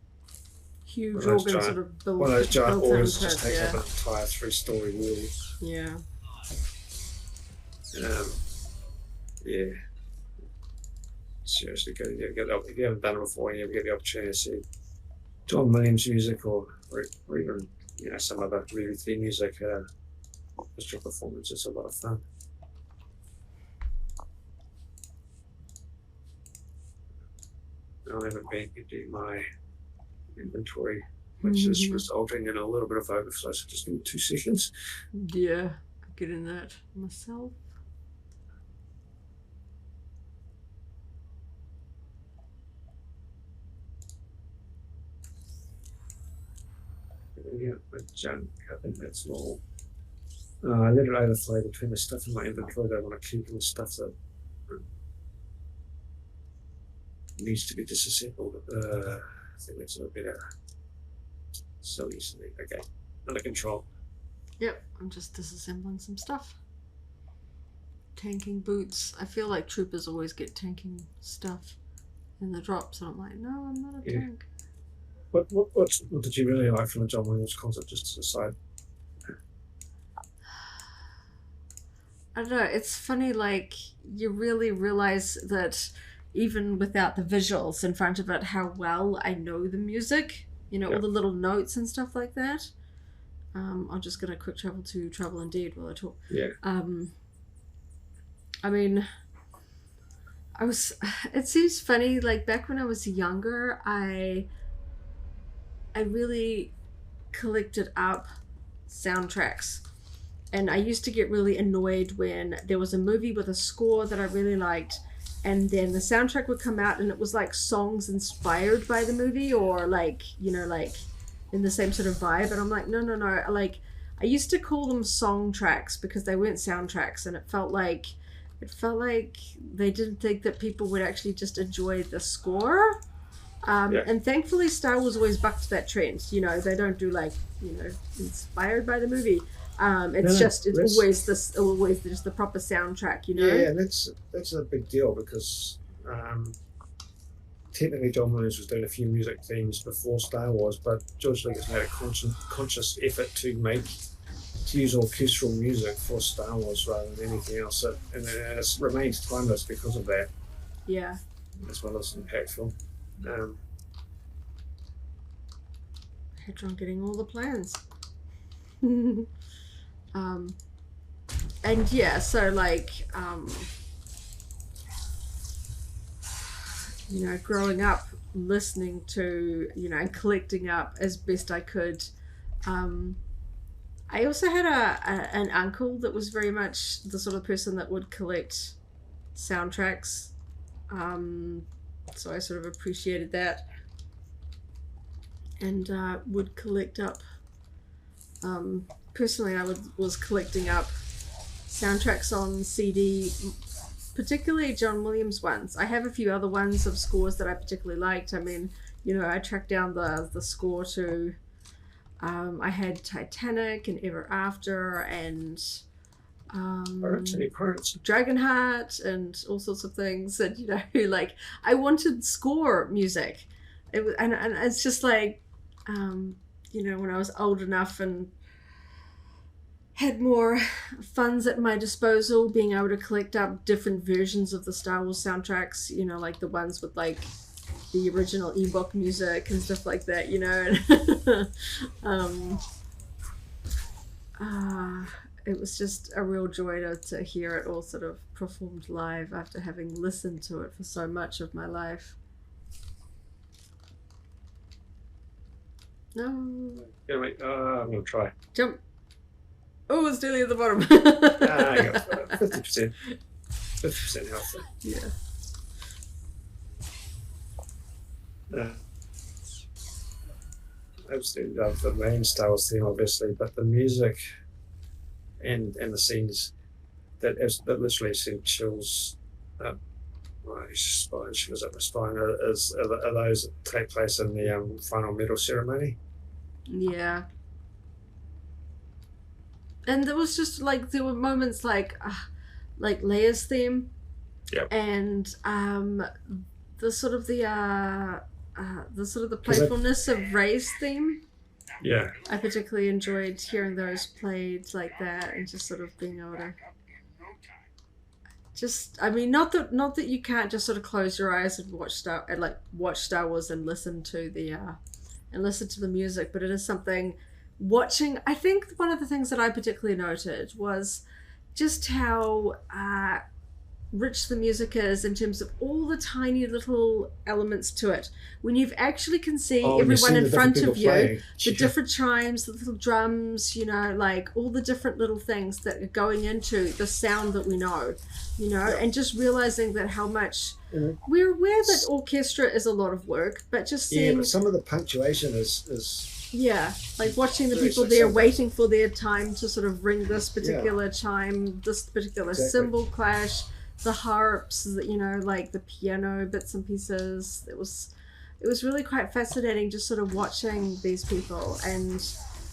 Speaker 1: huge organ sort of built.
Speaker 2: One of those giant organs
Speaker 1: pit,
Speaker 2: just takes up an entire 3-story wall.
Speaker 1: Yeah.
Speaker 2: Seriously, if you haven't done it before, and you ever get the opportunity to see John Williams music or even some other really theme music, orchestra performance, it's a lot of fun. I haven't been into my inventory, which is resulting in a little bit of overflow, so just give me 2 seconds.
Speaker 1: Yeah, I'm getting that myself.
Speaker 2: Yeah, but junk, I think that's normal. I let it overflow between the stuff in my inventory that I want to keep and the stuff that needs to be disassembled. I think that's a little bit so easily. Okay, under control.
Speaker 1: Yep, I'm just disassembling some stuff. Tanking boots. I feel like troopers always get tanking stuff in the drops, and I'm like, no, I'm not a tank.
Speaker 2: What did you really like from the John Williams concert, just to the side?
Speaker 1: I don't know, it's funny, like, you really realize that even without the visuals in front of it, how well I know the music, all the little notes and stuff like that. I'm just going to quick travel to Travel Indeed while I talk.
Speaker 2: Yeah.
Speaker 1: I mean, it seems funny, like, back when I was younger, I really collected up soundtracks, and I used to get really annoyed when there was a movie with a score that I really liked, and then the soundtrack would come out and it was like songs inspired by the movie, or like in the same sort of vibe, and I'm like, no, like, I used to call them song tracks because they weren't soundtracks, and it felt like they didn't think that people would actually just enjoy the score. And thankfully Star Wars always bucked that trend. They don't do like, inspired by the movie. It's always just the proper soundtrack, you know.
Speaker 2: Yeah, and that's a big deal because technically John Williams was doing a few music themes before Star Wars, but George Lucas made a conscious effort to use orchestral music for Star Wars rather than anything else, and it remains timeless because of that.
Speaker 1: Yeah.
Speaker 2: As well as impactful.
Speaker 1: Hadron getting all the plans. And yeah, so like, you know, growing up, listening to, you know, and collecting up as best I could. I also had an uncle that was very much the sort of person that would collect soundtracks. So I sort of appreciated that, and would collect up. Personally, I was collecting up soundtracks on CD, particularly John Williams ones. I have a few other ones of scores that I particularly liked. I mean, you know, I tracked down the score to. I had Titanic and Ever After and Dragonheart and all sorts of things, and you know, like I wanted score music. And it's just like, you know, when I was old enough and had more funds at my disposal, being able to collect up different versions of the Star Wars soundtracks, you know, like the ones with like the original Ewok music and stuff like that, you know. It was just a real joy to hear it all sort of performed live after having listened to it for so much of my life. No.
Speaker 2: Yeah, wait, I'm going to try.
Speaker 1: Jump. Oh, it's nearly at the bottom.
Speaker 2: I got 50%. 50% healthy.
Speaker 1: Yeah.
Speaker 2: I absolutely love the main Star Wars theme, obviously, but the music and the scenes that literally send chills up my spine, shivers up my spine, are those that take place in the final medal ceremony.
Speaker 1: Yeah. And there was just like, there were moments like Leia's theme.
Speaker 2: Yep.
Speaker 1: And the sort of the playfulness of Rey's theme.
Speaker 2: Yeah.
Speaker 1: I particularly enjoyed hearing those played like that, and just sort of being able to just, I mean, not that you can't just sort of close your eyes and watch Star Wars and listen to the music, but it is something watching. I think one of the things that I particularly noted was just how rich the music is in terms of all the tiny little elements to it. When you actually can see everyone in front of you, the different chimes, the little drums, you know, like all the different little things that are going into the sound that we know, you know, and just realizing that how much we're aware that orchestra is a lot of work, but just seeing...
Speaker 2: Yeah, but some of the punctuation is
Speaker 1: yeah, like watching the people there waiting for their time to sort of ring this particular chime, this particular cymbal clash, the harps, you know, like the piano bits and pieces. It was really quite fascinating just sort of watching these people. And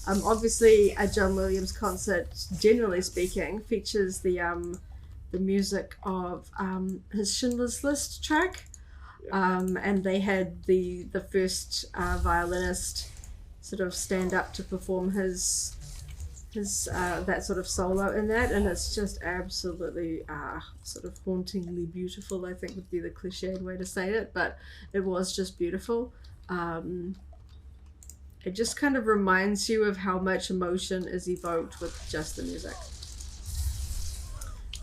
Speaker 1: obviously a John Williams concert, generally speaking, features the music of his Schindler's List track. And they had the first violinist sort of stand up to perform his that sort of solo in that, and it's just absolutely sort of hauntingly beautiful, I think would be the cliched way to say it, but it was just beautiful. It just kind of reminds you of how much emotion is evoked with just the music.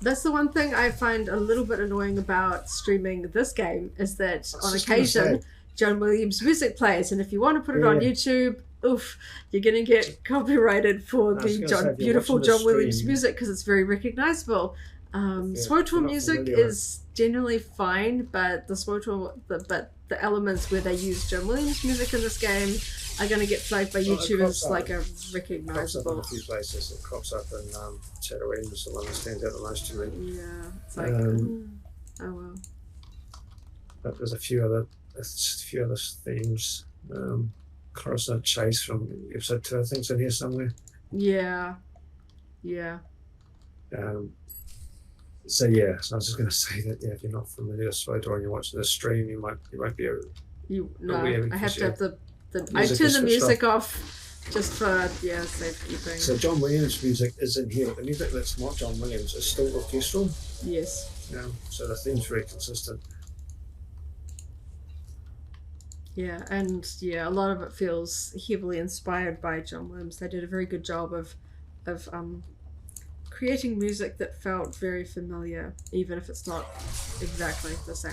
Speaker 1: That's the one thing I find a little bit annoying about streaming this game, is that on occasion John Williams music plays, and if you want to put it on YouTube, oof, you're going to get copyrighted for the beautiful John Williams music, because it's very recognizable. SWTOR music is generally fine, but the elements where they use John Williams music in this game are going to get flagged by YouTube as like a recognizable.
Speaker 2: It crops up in a few places. It crops up in Tatooine is the one that stands out the most to me.
Speaker 1: Yeah, it's like, oh well.
Speaker 2: But there's a few other themes. Coruscant Chase from episode 2, I think, is in here somewhere.
Speaker 1: Yeah. Yeah.
Speaker 2: So yeah, so I was just going to say that if you're not familiar with SWTOR and you're watching this stream, you won't be able.
Speaker 1: I have to have the I
Speaker 2: Music
Speaker 1: turn
Speaker 2: is
Speaker 1: the
Speaker 2: switched
Speaker 1: music off just for safekeeping.
Speaker 2: So John Williams' music is in here, but the music that's not John Williams is still orchestral.
Speaker 1: Yes.
Speaker 2: So the theme's very consistent.
Speaker 1: Yeah, and a lot of it feels heavily inspired by John Williams. They did a very good job of creating music that felt very familiar, even if it's not exactly the same.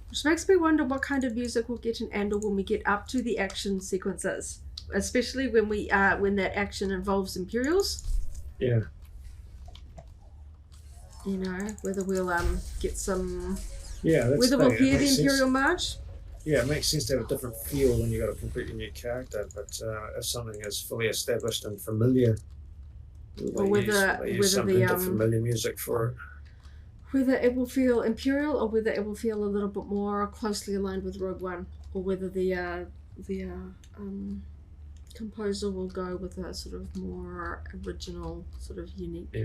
Speaker 1: Which makes me wonder what kind of music we'll get in Andor when we get up to the action sequences, especially when when that action involves Imperials.
Speaker 2: Yeah.
Speaker 1: Whether we'll get some.
Speaker 2: Yeah, that's
Speaker 1: whether we'll hear the Imperial March.
Speaker 2: Yeah, it makes sense to have a different feel when you've got a completely new character, but if something is fully established and familiar,
Speaker 1: or whether
Speaker 2: the familiar music for it.
Speaker 1: Whether it will feel Imperial or whether it will feel a little bit more closely aligned with Rogue One, or whether the composer will go with a sort of more original, sort of unique,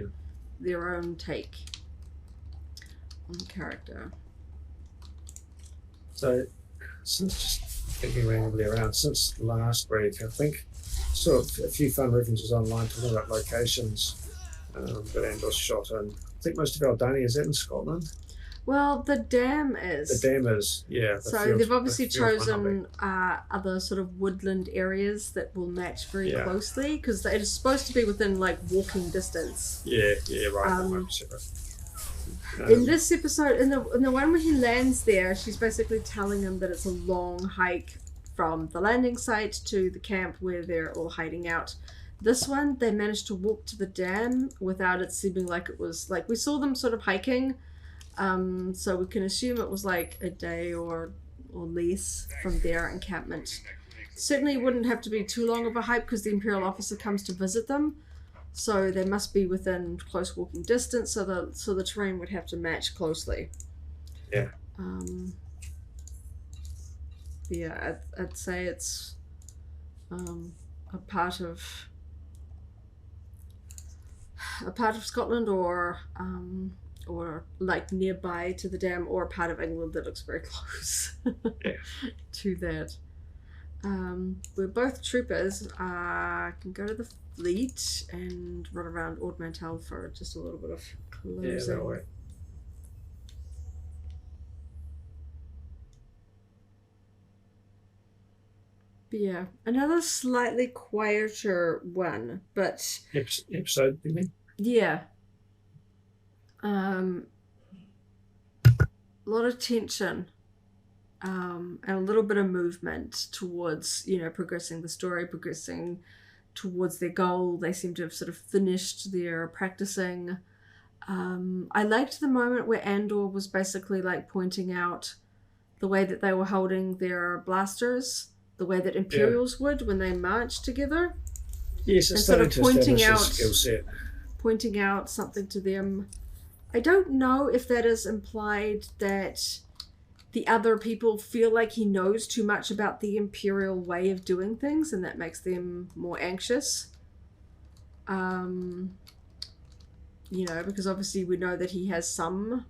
Speaker 1: their own take on the character.
Speaker 2: So, since just thinking randomly around, since last week, I think saw a few fun references online talking about locations that Andor's shot in. I think most of Alderaan is in Scotland.
Speaker 1: Well, the dam is.
Speaker 2: The dam is, yeah.
Speaker 1: So they've obviously chosen other sort of woodland areas that will match very closely, because it is supposed to be within walking distance.
Speaker 2: Yeah, right.
Speaker 1: In this episode, in the one where he lands there, she's basically telling him that it's a long hike from the landing site to the camp where they're all hiding out. This one, they managed to walk to the dam without it seeming like it was we saw them sort of hiking, so we can assume it was a day or less from their encampment. Certainly wouldn't have to be too long of a hike because the Imperial officer comes to visit them. So they must be within close walking distance, so the terrain would have to match closely.
Speaker 2: Yeah.
Speaker 1: I'd say it's a part of Scotland or nearby to the dam, or a part of England that looks very close to that. We're both troopers. Can go to the fleet and run around Ord Mantell for just a little bit of closing.
Speaker 2: Yeah, that way.
Speaker 1: But yeah, another slightly quieter one, but
Speaker 2: episode, you mean?
Speaker 1: Yeah. A lot of tension. And a little bit of movement towards, progressing the story, progressing towards their goal. They seem to have sort of finished their practicing. I liked the moment where Andor was basically pointing out the way that they were holding their blasters, the way that Imperials would when they marched together.
Speaker 2: Yes, it's
Speaker 1: sort of pointing out
Speaker 2: skill set.
Speaker 1: Pointing out something to them. I don't know if that is implied that the other people feel like he knows too much about the Imperial way of doing things, and that makes them more anxious. Because obviously we know that he has some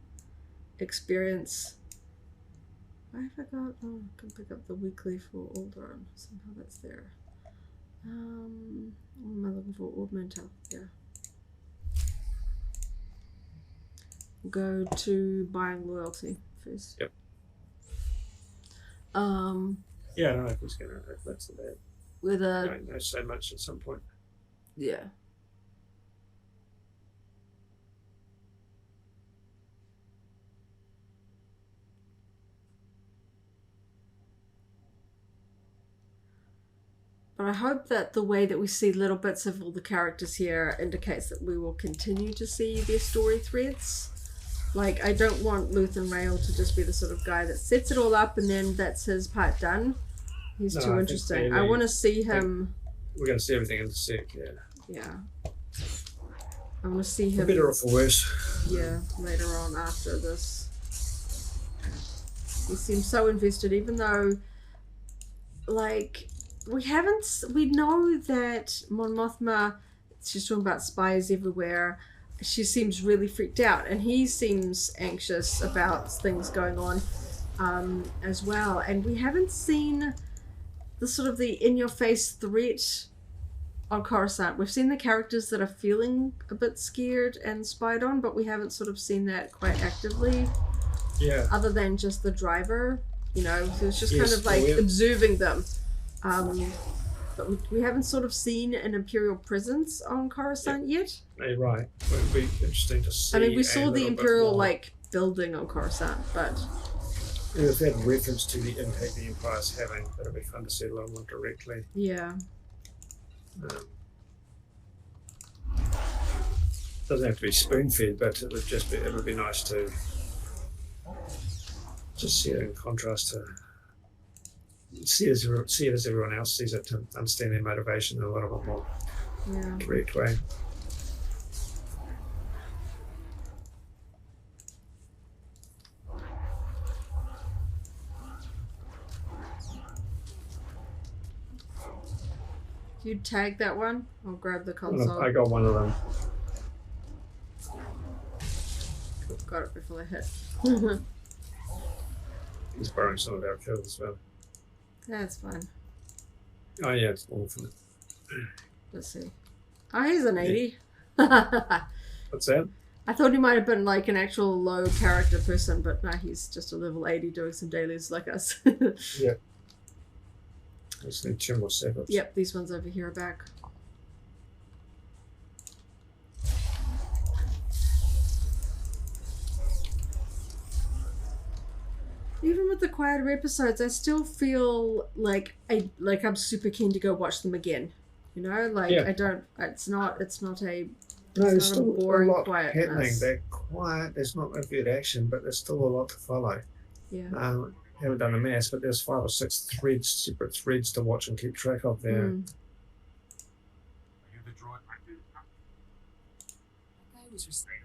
Speaker 1: experience. I forgot. Oh, I can pick up the weekly for Alderaan. Somehow that's there. What am I looking for? Ord Mantell. Yeah. Go to buying loyalty first.
Speaker 2: Yep. Yeah, I don't know if he's gonna. That's the bad.
Speaker 1: With a.
Speaker 2: I don't know so much at some point.
Speaker 1: Yeah. But I hope that the way that we see little bits of all the characters here indicates that we will continue to see their story threads. I don't want Luthen Rail to just be the sort of guy that sets it all up and then that's his part done. He's too interesting. I want to see him...
Speaker 2: We're going to see everything in the sec,
Speaker 1: Yeah. I want to see him...
Speaker 2: For better or for worse.
Speaker 1: Yeah, later on after this. He seems so invested, even though, we know that Mon Mothma, she's talking about spies everywhere. She seems really freaked out, and he seems anxious about things going on as well. And we haven't seen the sort of the in-your-face threat on Coruscant. We've seen the characters that are feeling a bit scared and spied on, but we haven't sort of seen that quite actively.
Speaker 2: Yeah.
Speaker 1: Other than just the driver, you know, who's just kind of like observing them. But we haven't sort of seen an Imperial presence on Coruscant yet.
Speaker 2: You're right. It would be interesting to see.
Speaker 1: I mean, we saw the Imperial like building on Coruscant, but
Speaker 2: if that reference to the impact the Empire's having, that'd be fun to see a little more directly.
Speaker 1: yeah.
Speaker 2: Doesn't have to be spoon-fed, but it would be nice to just see it in contrast to see it as everyone else sees it, to understand their motivation in a little bit more direct way.
Speaker 1: You tag that one? I'll grab the console.
Speaker 2: I got one of them.
Speaker 1: Got it before they hit.
Speaker 2: He's borrowing some of our kills as well.
Speaker 1: That's fine.
Speaker 2: Oh yeah, it's awful.
Speaker 1: Let's see. Oh, he's an 80.
Speaker 2: What's that?
Speaker 1: I thought he might have been like an actual low character person, but no, he's just a level 80 doing some dailies like us.
Speaker 2: Yeah. Let's need 2 more seconds.
Speaker 1: Yep, these ones over here are back. Even with the quieter episodes, I still feel like I'm super keen to go watch them again. You know, like I don't. It's not a.
Speaker 2: No, there's still a lot
Speaker 1: quietness.
Speaker 2: happening. They're quiet. There's not a good action, but there's still a lot to follow.
Speaker 1: Yeah.
Speaker 2: Haven't done a mass, but there's 5 or 6 separate threads to watch and keep track of there.
Speaker 3: Are you the droid? That guy was restrained.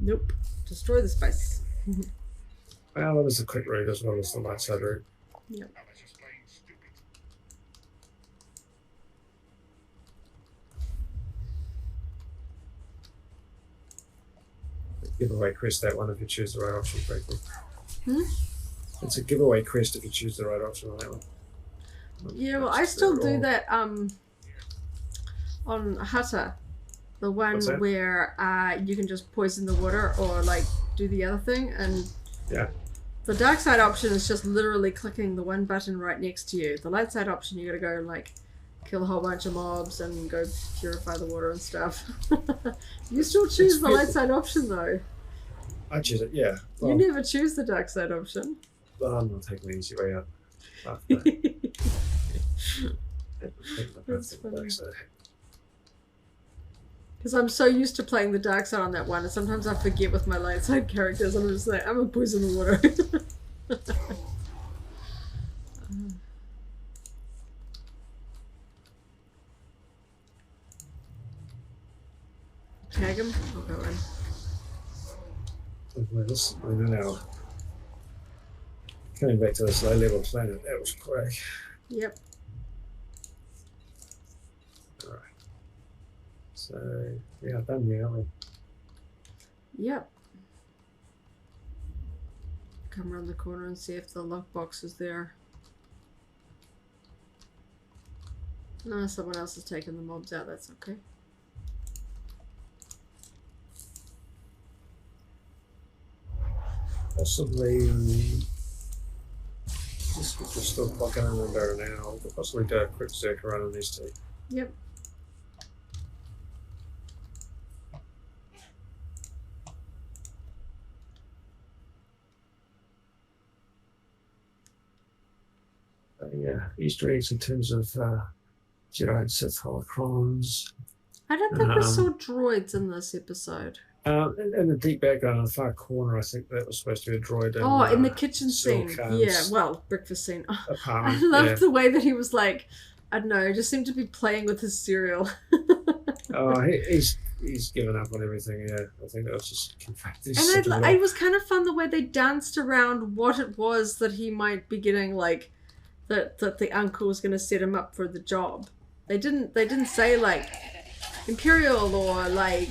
Speaker 1: Nope. Destroy the spice.
Speaker 2: Well, that was a quick route as well as the light side route.
Speaker 1: Yep.
Speaker 2: Giveaway crest, that one, if you choose the right option correctly.
Speaker 1: Hmm?
Speaker 2: It's a giveaway crest if you choose the right option on that one.
Speaker 1: Yeah, well, I still do that on Hutta. The one where you can just poison the water or like do the other thing, and the dark side option is just literally clicking the one button right next to you. The light side option, you gotta go and like kill a whole bunch of mobs and go purify the water and stuff. You still choose the light side option though.
Speaker 2: I choose it, yeah. Well,
Speaker 1: you never choose the dark side option.
Speaker 2: Well, I'm not taking the easy way out.
Speaker 1: That's funny. Because I'm so used to playing the dark side on that one, and sometimes I forget with my light side characters. I'm just like, I'm gonna poison the water. Tag him? I'll go in.
Speaker 2: I don't know. Coming back to this low-level planet, that was quick.
Speaker 1: Yep.
Speaker 2: Alright. So, we are done here, aren't we?
Speaker 1: Yep. Come around the corner and see if the lockbox is there. No, someone else has taken the mobs out, that's okay.
Speaker 2: Possibly, just we're still clocking in under an hour. We'll possibly do a quick circle run on these 2.
Speaker 1: Yep.
Speaker 2: Yeah, Easter eggs in terms of Jedi and Sith holocrons.
Speaker 1: I don't think we saw droids in this episode.
Speaker 2: In the deep background in the far corner, I think that was supposed to be a droid.
Speaker 1: In the kitchen scene. Yeah, well, breakfast scene.
Speaker 2: Apartment,
Speaker 1: I loved the way that he was like, I don't know, just seemed to be playing with his cereal.
Speaker 2: Oh, he's given up on everything. Yeah, I think that was just
Speaker 1: and it was kind of fun the way they danced around what it was that he might be getting, like that the uncle was going to set him up for the job. They didn't say like Imperial or like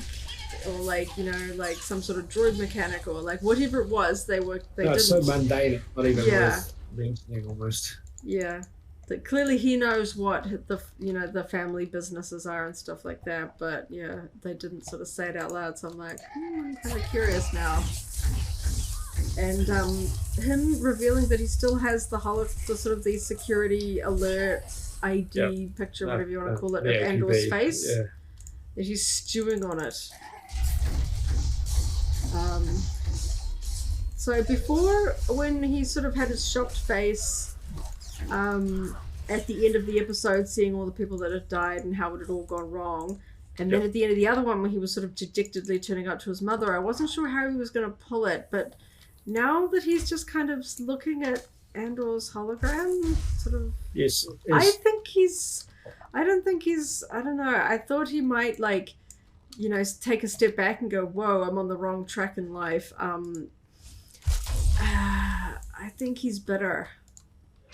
Speaker 1: some sort of droid mechanic or like whatever it was. They
Speaker 2: no, it's so mundane, not even worth mentioning almost.
Speaker 1: Yeah. That clearly he knows what the family businesses are and stuff like that, but yeah, they didn't sort of say it out loud, so I'm like, I'm kind of curious now. And him revealing that he still has the sort of the security alert ID picture, whatever you want to call it, of Andor's face.
Speaker 2: Yeah.
Speaker 1: That he's stewing on it. So before, when he sort of had his shocked face, at the end of the episode, seeing all the people that had died and how it had all gone wrong, and then at the end of the other one, when he was sort of dejectedly turning up to his mother, I wasn't sure how he was going to pull it, but now that he's just kind of looking at Andor's hologram, sort of...
Speaker 2: Yes.
Speaker 1: I don't know, I thought he might, like, take a step back and go, whoa, I'm on the wrong track in life. I think he's bitter.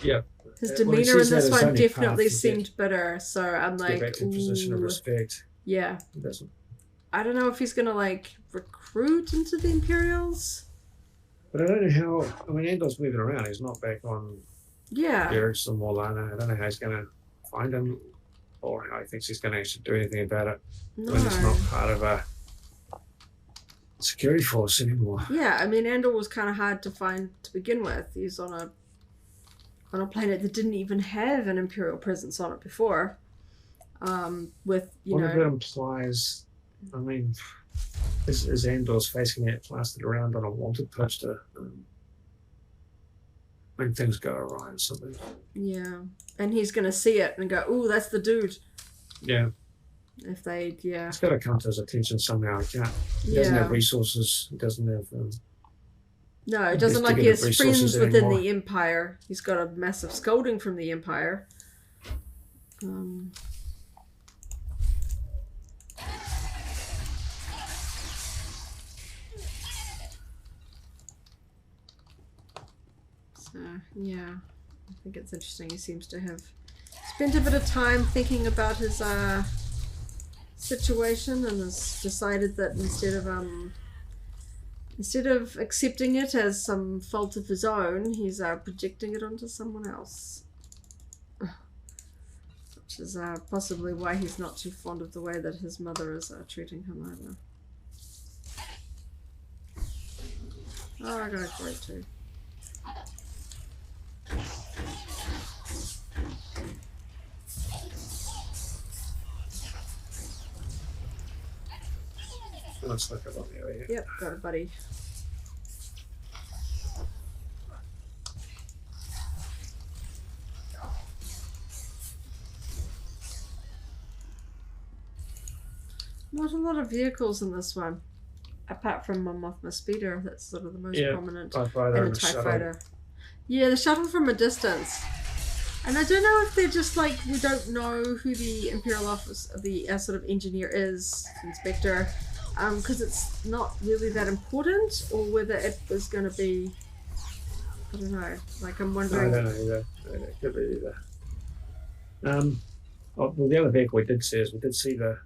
Speaker 2: Yeah.
Speaker 1: His demeanor in this one definitely seemed bitter, so I'm like,
Speaker 2: get back to a position of respect.
Speaker 1: Yeah.
Speaker 2: He doesn't.
Speaker 1: I don't know if he's gonna like recruit into the Imperials.
Speaker 2: But I don't know how. I mean, Andor's moving around. He's not back on.
Speaker 1: Yeah.
Speaker 2: Eric's and Morlana. I don't know how he's gonna find him, or how he thinks he's gonna actually do anything about it when it's not part of a security force anymore.
Speaker 1: Yeah, I mean, Andor was kind of hard to find to begin with. He's on a planet that didn't even have an Imperial presence on it before. With
Speaker 2: what if it implies? I mean, is Andor's face going to get plastered around on a wanted poster when things go awry or something?
Speaker 1: Yeah, and he's going to see it and go, "Ooh, that's the dude."
Speaker 2: Yeah.
Speaker 1: If they,
Speaker 2: it's got to come to his attention somehow. He can't. He doesn't have resources. He doesn't have.
Speaker 1: No, it doesn't like he has friends within the Empire. He's got a massive scolding from the Empire. So, yeah. I think it's interesting. He seems to have spent a bit of time thinking about his situation and has decided that instead of accepting it as some fault of his own, he's projecting it onto someone else. Which is possibly why he's not too fond of the way that his mother is treating him either. Oh, I got a great too.
Speaker 2: Looks like I'm on the area.
Speaker 1: Yep, got it, buddy. Not a lot of vehicles in this one, apart from my Mothma Speeder. That's sort of the most prominent.
Speaker 2: TIE fighter
Speaker 1: and a TIE fighter. Yeah, the shuttle from a distance. And I don't know if they're just like, we don't know who the Imperial office, the sort of engineer is, inspector. Because it's not really that important, or whether it was going to be, I don't know, like I'm wondering.
Speaker 2: I don't know either. It could be either. Well, the other vehicle we did see the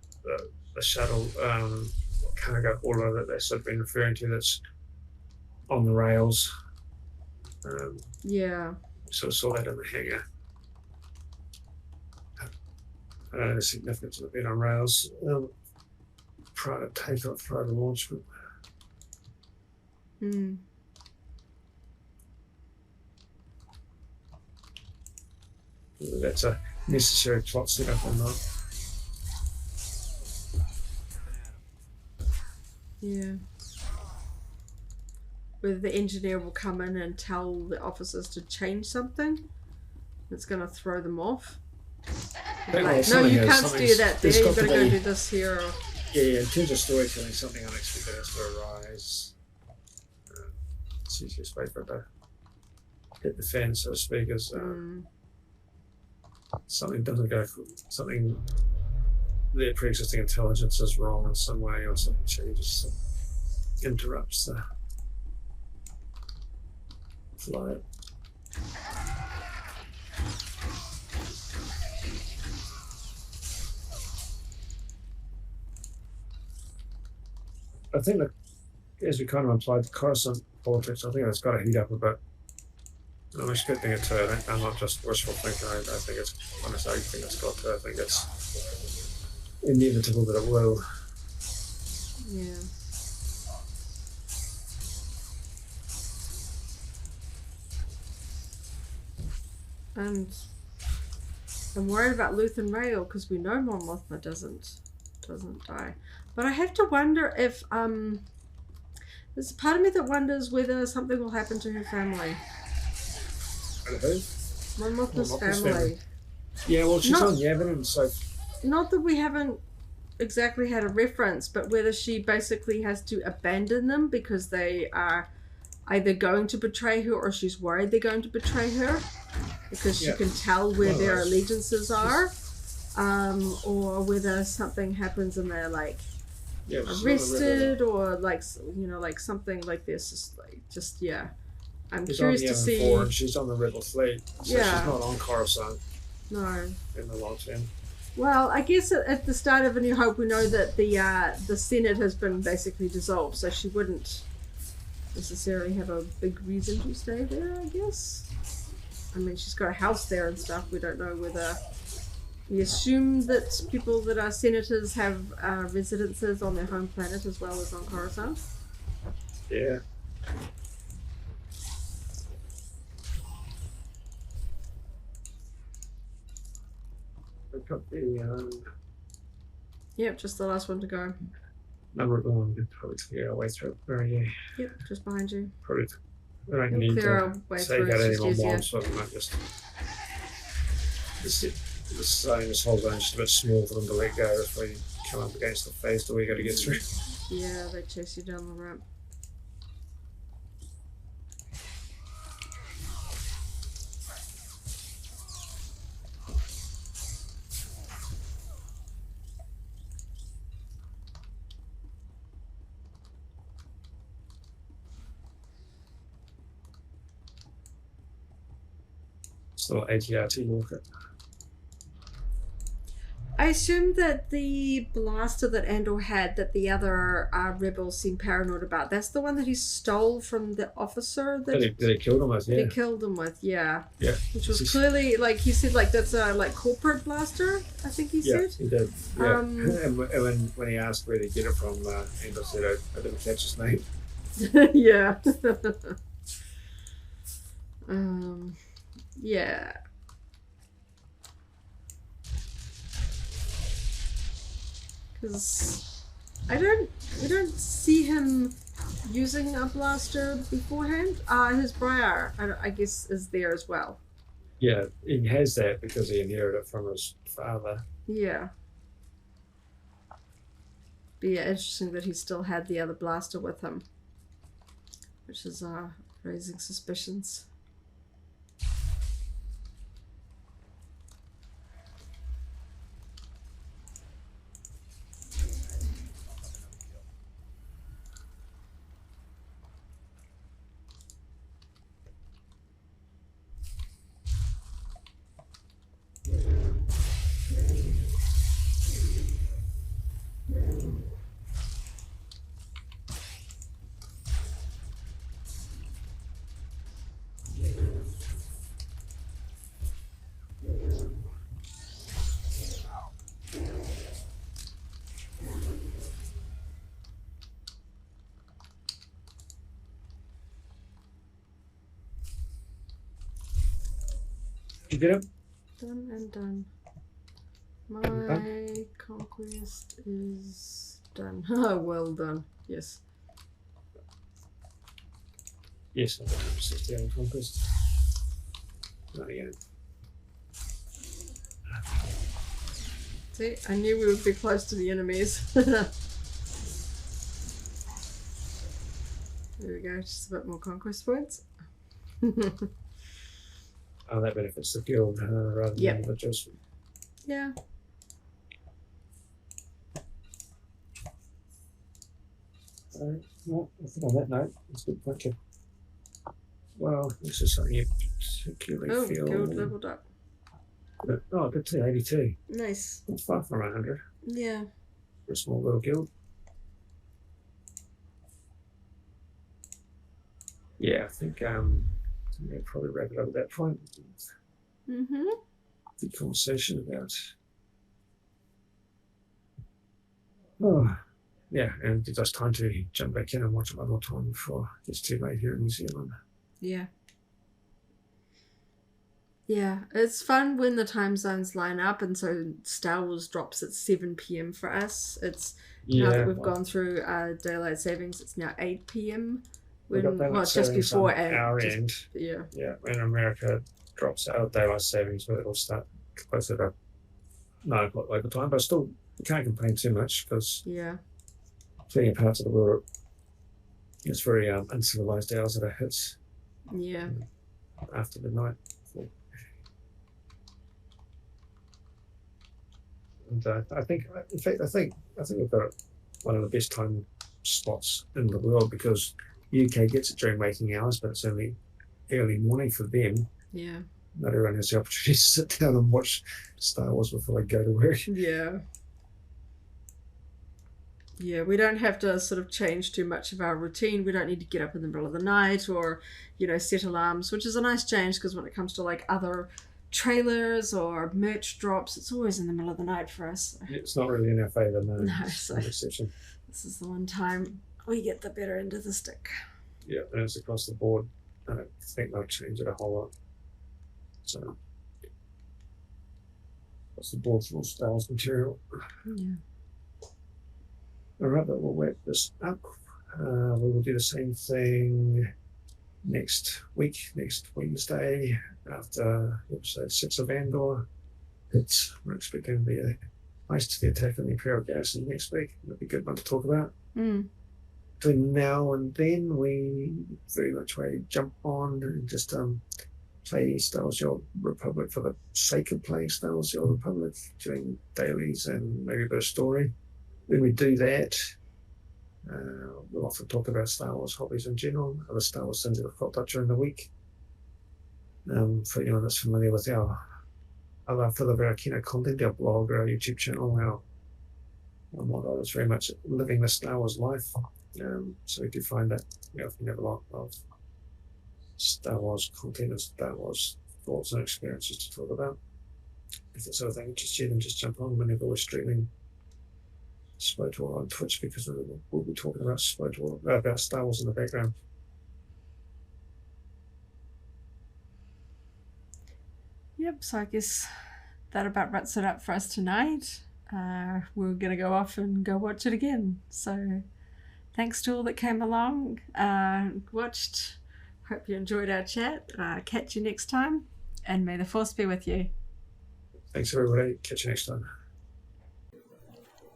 Speaker 2: shuttle cargo hauler that they've sort of been referring to that's on the rails.
Speaker 1: Yeah.
Speaker 2: Sort of saw that in the hangar. I don't know the significance of it being on rails. Prior to takeoff, prior to launch. Whether that's a necessary plot setup or not.
Speaker 1: Yeah. Whether the engineer will come in and tell the officers to change something that's going to throw them off. Like, no, you can't do that there, you've got to go do this here. Or...
Speaker 2: Yeah, in terms of storytelling, something unexpected has to arise. It's easiest way for it to hit the fan, so to speak, is something doesn't go, something their pre-existing intelligence is wrong in some way or something. She just interrupts the flow. I think that, as we kind of implied, the Coruscant politics, I think it's got to heat up a bit. I'm expecting it to. I'm not just wishful thinking. I think it's, honestly, I think it's got to. I think it's inevitable that it will.
Speaker 1: Yeah. And I'm worried about Luthen Rail because we know Mon Mothma doesn't die. But I have to wonder if there's a part of me that wonders whether something will happen to her family.
Speaker 2: And who?
Speaker 1: Mon Mothma's family.
Speaker 2: Yeah, well, she's on Yavin, so.
Speaker 1: Not that we haven't exactly had a reference, but whether she basically has to abandon them because they are either going to betray her or she's worried they're going to betray her because she can tell where their allegiances are, or whether something happens and they're like arrested or like like something like this. I'm curious to see.
Speaker 2: And she's on the Rebel fleet, so she's not on Coruscant.
Speaker 1: No.
Speaker 2: In the long term.
Speaker 1: Well, I guess at the start of A New Hope, we know that the Senate has been basically dissolved, so she wouldn't necessarily have a big reason to stay there, I guess. I mean, she's got a house there and stuff. We don't know whether... We assume that people that are senators have residences on their home planet as well as on Coruscant.
Speaker 2: Yeah. We've got the...
Speaker 1: Yep, just the last one to go.
Speaker 2: Number one, we'll probably clear our way through.
Speaker 1: Yep, just behind you.
Speaker 2: Probably. We don't need to take out any more mobs, so we might just... This whole zone is just a bit small for them to let go if we come up against the phase that we got to get through.
Speaker 1: Yeah, they chase you down the ramp.
Speaker 2: Little ATRT walker.
Speaker 1: I assume that the blaster that Andor had that the other rebels seemed paranoid about, that's the one that he stole from the officer that
Speaker 2: he killed him with,
Speaker 1: yeah. He killed him with, yeah.
Speaker 2: Yeah.
Speaker 1: Which was clearly, like he said, like that's a corporate blaster, I think he said.
Speaker 2: Yeah, he did. Yeah. And when he asked where to get it from, Andor said, I didn't catch his name.
Speaker 1: Yeah. Yeah. Because we don't see him using a blaster beforehand. His briar, I guess, is there as well.
Speaker 2: Yeah, he has that because he inherited it from his father.
Speaker 1: Yeah. But yeah, interesting that he still had the other blaster with him, which is raising suspicions.
Speaker 2: Did you get it?
Speaker 1: Done and done. My conquest is done. Oh, well done. Yes.
Speaker 2: Yes, I'm 60 on conquest. Not again.
Speaker 1: See, I knew we would be close to the enemies. There we go, just a bit more conquest points.
Speaker 2: Oh, that benefits the guild rather than the just.
Speaker 1: Yeah.
Speaker 2: So, well, I think on that note, it's good. Thank you. Well, this is something you particularly feel.
Speaker 1: Guild leveled up.
Speaker 2: Oh, good too, 82.
Speaker 1: Nice.
Speaker 2: Not far from 100.
Speaker 1: Yeah.
Speaker 2: For a small little guild. Yeah, I think we'll probably wrap it up at that point.
Speaker 1: Mm-hmm.
Speaker 2: Good conversation about. Oh, yeah, and it gives us time to jump back in and watch it one more time before it gets too late here in New Zealand.
Speaker 1: Yeah. Yeah, it's fun when the time zones line up, and so Star Wars drops at 7 p.m. for us. It's now that we've gone through daylight savings, it's now 8 p.m. It's just before
Speaker 2: our end.
Speaker 1: Yeah.
Speaker 2: Yeah, when America drops out of daylight savings, but it'll start closer to 9 o'clock local time. But still, you can't complain too much because plenty of parts of the world, it's very uncivilized hours that it hits.
Speaker 1: Yeah.
Speaker 2: After the night. And I think we've got one of the best time slots in the world because UK gets it during waking hours, but it's only early morning for them.
Speaker 1: Yeah.
Speaker 2: Not everyone has the opportunity to sit down and watch Star Wars before they go to work.
Speaker 1: Yeah. Yeah, we don't have to sort of change too much of our routine. We don't need to get up in the middle of the night or, set alarms, which is a nice change because when it comes to like other trailers or merch drops, it's always in the middle of the night for us.
Speaker 2: It's not really in our favour, no.
Speaker 1: No, so this is the one time we get the better end of the stick.
Speaker 2: Yeah, and it's across the board. I don't think they'll change it a whole lot. So, across the board for all Star Wars material.
Speaker 1: Yeah.
Speaker 2: All right, but we'll wrap this up. We will do the same thing next Wednesday, after episode 6 of Andor. We're expecting to be nice to the attack on the Imperial Garrison next week. It'll be a good one to talk about. Between now and then, we very much way jump on and just play Star Wars: The Old Republic for the sake of playing Star Wars: The Old Republic, doing dailies and maybe a bit of story. When we do that, we'll often talk about Star Wars hobbies in general, other Star Wars things that have cropped up during the week. For anyone that's familiar with our further of our content, our blog, our YouTube channel, our motto is very much living the Star Wars life. So we do find that we often have a lot of Star Wars content and Star Wars thoughts and experiences to talk about. If that's sort of thing interests you, then just jump on whenever we're streaming SWTOR on Twitch, because we'll be talking about SWTOR, about Star Wars in the background.
Speaker 1: Yep, so I guess that about wraps it up for us tonight. We're going to go off and go watch it again. So thanks to all that came along, watched. Hope you enjoyed our chat. Catch you next time, and may the Force be with you.
Speaker 2: Thanks everybody. Catch you next time.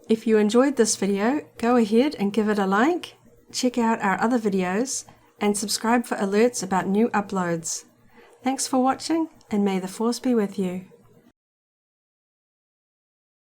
Speaker 1: If you enjoyed this video, go ahead and give it a like, check out our other videos, and subscribe for alerts about new uploads. Thanks for watching, and may the Force be with you.